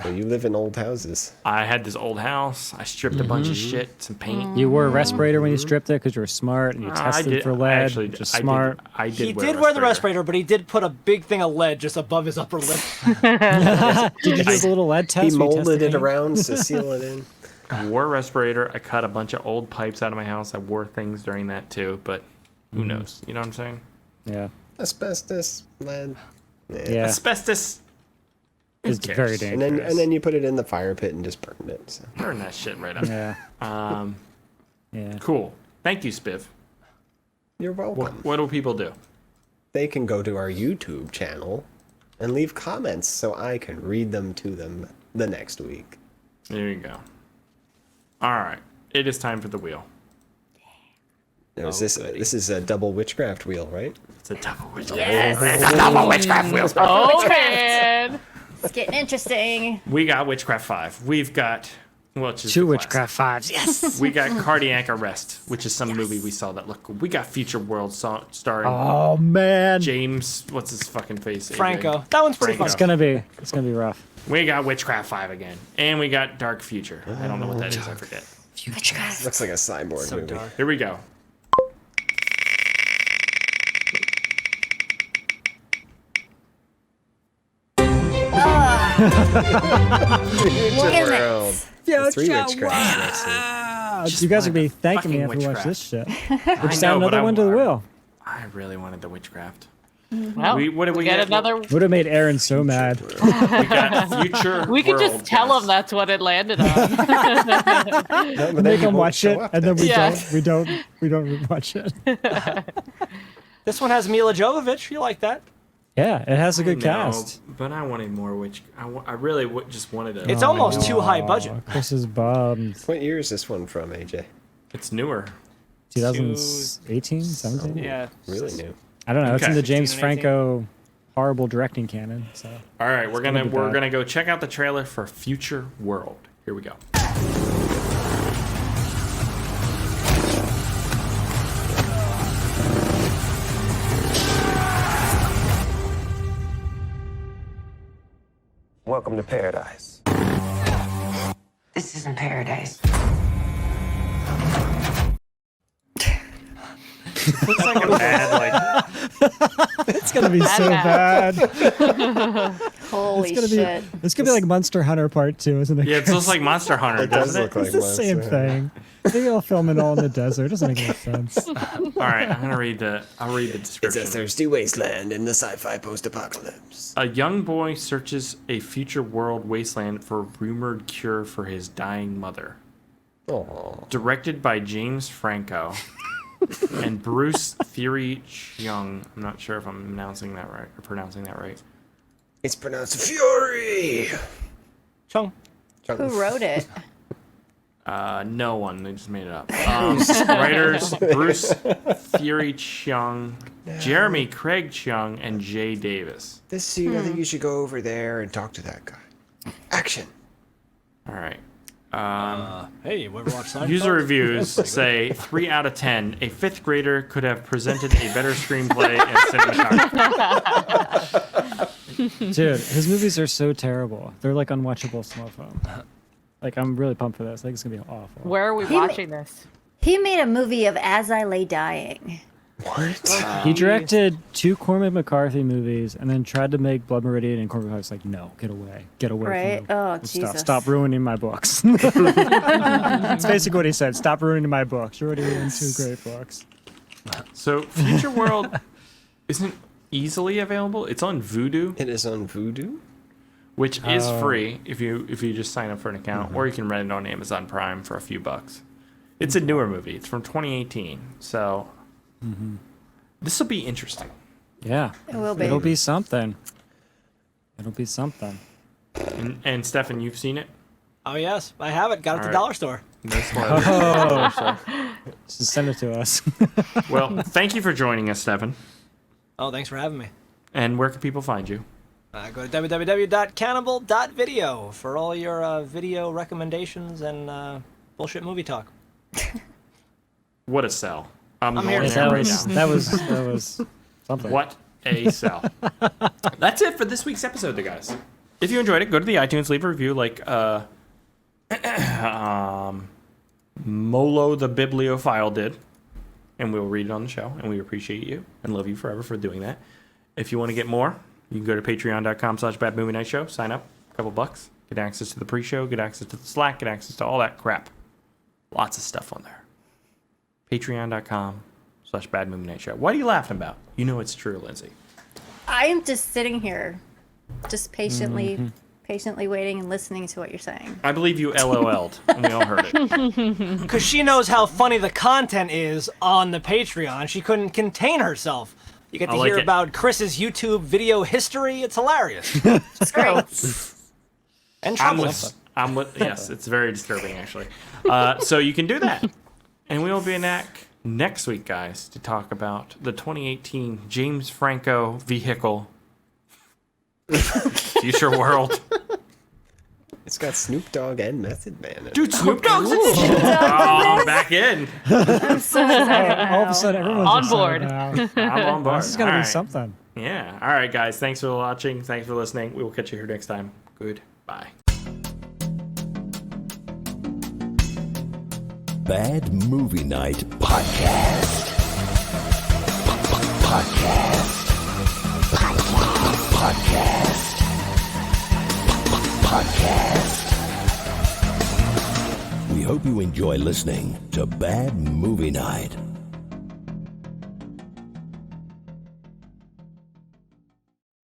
Speaker 3: Well, you live in old houses.
Speaker 2: I had this old house. I stripped a bunch of shit, some paint.
Speaker 11: You wore a respirator when you stripped it because you were smart and you
Speaker 2: I
Speaker 11: tested
Speaker 2: did-
Speaker 11: for
Speaker 2: I
Speaker 11: lead,
Speaker 2: actually-
Speaker 11: which is
Speaker 2: I did-
Speaker 11: smart.
Speaker 2: I did.
Speaker 5: He did wear the respirator, but he did put a big thing of lead just above his upper lip.
Speaker 11: Did you do a little lead test?
Speaker 3: He
Speaker 11: where you
Speaker 3: molded
Speaker 11: tested
Speaker 3: it
Speaker 11: paint?
Speaker 3: around to seal it in.
Speaker 2: I wore a respirator. I cut a bunch of old pipes out of my house. I wore things during that too, but who knows? You know what I'm saying?
Speaker 11: Yeah.
Speaker 3: Asbestos, lead.
Speaker 11: Yeah.
Speaker 2: Asbestos. Who
Speaker 11: It's
Speaker 2: cares?
Speaker 11: very dangerous.
Speaker 3: And then you put it in the fire pit and just burned it. So.
Speaker 2: Burn that shit right up.
Speaker 11: Yeah. Yeah.
Speaker 2: Cool. Thank you, Spiv.
Speaker 3: You're welcome.
Speaker 2: What do people do?
Speaker 3: They can go to our YouTube channel and leave comments so I can read them to them the next week.
Speaker 2: There you go. All right. It is time for the wheel.
Speaker 3: Now, this is a double witchcraft wheel, right?
Speaker 2: It's a double witchcraft.
Speaker 4: Yes.
Speaker 2: It's a double witchcraft wheel.
Speaker 6: Oh, man.
Speaker 4: It's getting interesting.
Speaker 2: We got Witchcraft 5. We've got, well, it's just
Speaker 11: Two
Speaker 2: the
Speaker 11: witchcraft fives. Yes.
Speaker 2: classic. We got Cardiac Arrest, which is some movie we saw that looked cool. We got Future World starring
Speaker 11: Oh man.
Speaker 2: James, what's his fucking face? AJ?
Speaker 5: Franco. That one's pretty
Speaker 11: It's
Speaker 5: fun.
Speaker 11: gonna be rough.
Speaker 2: We got Witchcraft 5 again. And we got Dark Future. I don't know what that is. I forget.
Speaker 3: Looks like a cyborg
Speaker 5: So
Speaker 3: movie.
Speaker 5: dark.
Speaker 2: Here we go.
Speaker 4: Look at
Speaker 3: World.
Speaker 4: it.
Speaker 3: Three witchcrafts next week.
Speaker 11: You guys would be
Speaker 2: wanted
Speaker 11: thanking me
Speaker 2: fucking
Speaker 11: if you watch
Speaker 2: witchcraft.
Speaker 11: this shit.
Speaker 2: I
Speaker 11: We're just
Speaker 2: know,
Speaker 11: adding
Speaker 2: but
Speaker 11: another
Speaker 2: I
Speaker 11: one to the
Speaker 2: want-
Speaker 11: wheel.
Speaker 2: I really wanted the Witchcraft.
Speaker 6: Well,
Speaker 2: What did we
Speaker 6: get
Speaker 2: get?
Speaker 6: another.
Speaker 11: Would have made Aaron so mad.
Speaker 2: We got Future
Speaker 6: We could
Speaker 2: World,
Speaker 6: just tell
Speaker 2: guys.
Speaker 6: him that's what it landed on.
Speaker 3: No, but then
Speaker 11: Make
Speaker 3: he
Speaker 11: them
Speaker 3: won't
Speaker 11: watch
Speaker 3: show
Speaker 11: it,
Speaker 3: up
Speaker 11: and then we
Speaker 6: Yeah.
Speaker 11: don't watch it.
Speaker 5: This one has Mila Jovovich. You like that?
Speaker 11: Yeah, it has a good
Speaker 2: No,
Speaker 11: cast.
Speaker 2: but I wanted more I really just wanted to.
Speaker 5: It's almost too high budget.
Speaker 11: Chris is bummed.
Speaker 3: What year is this one from, AJ?
Speaker 2: It's newer.
Speaker 11: 2018, 17?
Speaker 5: Yeah.
Speaker 3: Really new.
Speaker 11: I don't know. It's in
Speaker 2: Okay.
Speaker 11: the James
Speaker 5: 16 and 18.
Speaker 11: Franco horrible directing canon. So
Speaker 2: All right, we're
Speaker 11: gonna be bad.
Speaker 2: gonna go check out the trailer for Future World. Here we go.
Speaker 3: Welcome to paradise.
Speaker 10: This isn't paradise.
Speaker 2: Looks like a bad
Speaker 11: it's gonna be so bad.
Speaker 4: Holy
Speaker 11: It's gonna
Speaker 4: shit.
Speaker 11: be. It's gonna be like Monster Hunter Part 2, isn't it?
Speaker 2: Yeah, it looks like Monster Hunter,
Speaker 3: It does
Speaker 2: doesn't
Speaker 3: look
Speaker 2: it?
Speaker 3: like
Speaker 11: It's the same
Speaker 3: Monster
Speaker 11: thing. Maybe I'll film it all in the desert. It doesn't make any sense.
Speaker 2: All right, I'll read the
Speaker 3: It's a
Speaker 2: description.
Speaker 3: thirsty wasteland in the sci-fi post-apocalypse.
Speaker 2: A young boy searches a future world wasteland for a rumored cure for his dying mother.
Speaker 3: Oh,
Speaker 2: Directed by James Franco and Bruce Theory Chung. I'm not sure if I'm pronouncing that right.
Speaker 3: it's pronounced Fury.
Speaker 5: Chung.
Speaker 4: Who wrote it?
Speaker 2: No one. They just made it up. Writers Bruce Theory Chung, Jeremy Craig Chung, and Jay Davis.
Speaker 3: This scene, I think you should go over there and talk to that guy. Action.
Speaker 2: All right.
Speaker 5: Hey, you ever watch Seinfeld?
Speaker 2: User reviews say 3 out of 10. A 5th grader could have presented a better screenplay and cinematography.
Speaker 11: Dude, his movies are so terrible. They're like unwatchable slow film. Like, I'm really pumped for this. I think it's gonna be awful.
Speaker 6: Where are we watching this?
Speaker 4: He made a movie of As I Lay Dying.
Speaker 3: What?
Speaker 8: He directed 2 Cormac McCarthy movies and then tried to make Blood Meridian, and Cormac McCarthy's like, no, get away. Get away
Speaker 4: Right?
Speaker 8: from me.
Speaker 4: Oh, Jesus.
Speaker 8: Stop ruining my books. That's basically what he said. Stop ruining my books. You're already in 2 great books.
Speaker 2: So Future World isn't easily available. It's on Vudu.
Speaker 3: It is on Vudu?
Speaker 2: Which is free if you just sign up for an account, or you can rent it on Amazon Prime for a few bucks. It's a newer movie. It's from 2018, so this will be interesting.
Speaker 8: Yeah.
Speaker 4: It will be.
Speaker 8: It'll be something. It'll be something.
Speaker 2: And Stefan, you've seen it?
Speaker 5: Oh, yes. I have it. Got it at the
Speaker 2: All
Speaker 5: dollar store.
Speaker 2: No spoilers.
Speaker 8: Oh. Just send it to us.
Speaker 2: Well, thank you for joining us, Stefan.
Speaker 5: Oh, thanks for having me.
Speaker 2: And where can people find you?
Speaker 5: Go to www.cannibal.video for all your video recommendations and bullshit movie talk.
Speaker 2: What a sell. I'm
Speaker 5: here
Speaker 2: going
Speaker 5: to
Speaker 2: there right
Speaker 8: that
Speaker 2: now.
Speaker 8: was something.
Speaker 2: What a sell. That's it for this week's episode, guys. If you enjoyed it, go to the iTunes, leave a review like Molo the Bibliophile did, and we'll read it on the show, and we appreciate you and love you forever for doing that. If you want to get more, you can go to patreon.com/badmovienightshow, sign up, a couple bucks, get access to the pre-show, get access to the Slack, get access to all that crap. Lots of stuff on there. Patreon.com/badmovienightshow. What are you laughing about? You know it's true, Lindsay.
Speaker 4: I am just sitting here, just patiently waiting and listening to what you're saying.
Speaker 2: I believe you LOL'd, and we all heard it.
Speaker 5: Because she knows how funny the content is on the Patreon. She couldn't contain herself. You get to hear about Chris's YouTube video history. It's hilarious.
Speaker 4: It's great.
Speaker 5: And
Speaker 2: yes, it's very disturbing, actually. So you can do that. And we will be back next week, guys, to talk about the 2018 James Franco vehicle, Future World.
Speaker 3: It's got Snoop Dogg and Method Man in it.
Speaker 2: Dude, Snoop Dogg's in this shit. Oh, I'm back in.
Speaker 4: I'm so excited
Speaker 8: All of a sudden, everyone's
Speaker 6: On
Speaker 8: excited
Speaker 6: board.
Speaker 8: now.
Speaker 2: I'm on board.
Speaker 8: This is gonna
Speaker 2: All
Speaker 8: be
Speaker 2: right.
Speaker 8: something.
Speaker 2: Yeah. All right, guys. Thanks for watching. Thanks for listening. We will catch you here next time. Goodbye.
Speaker 1: Bad Movie Night Podcast. Podcast. We hope you enjoy listening to Bad Movie Night.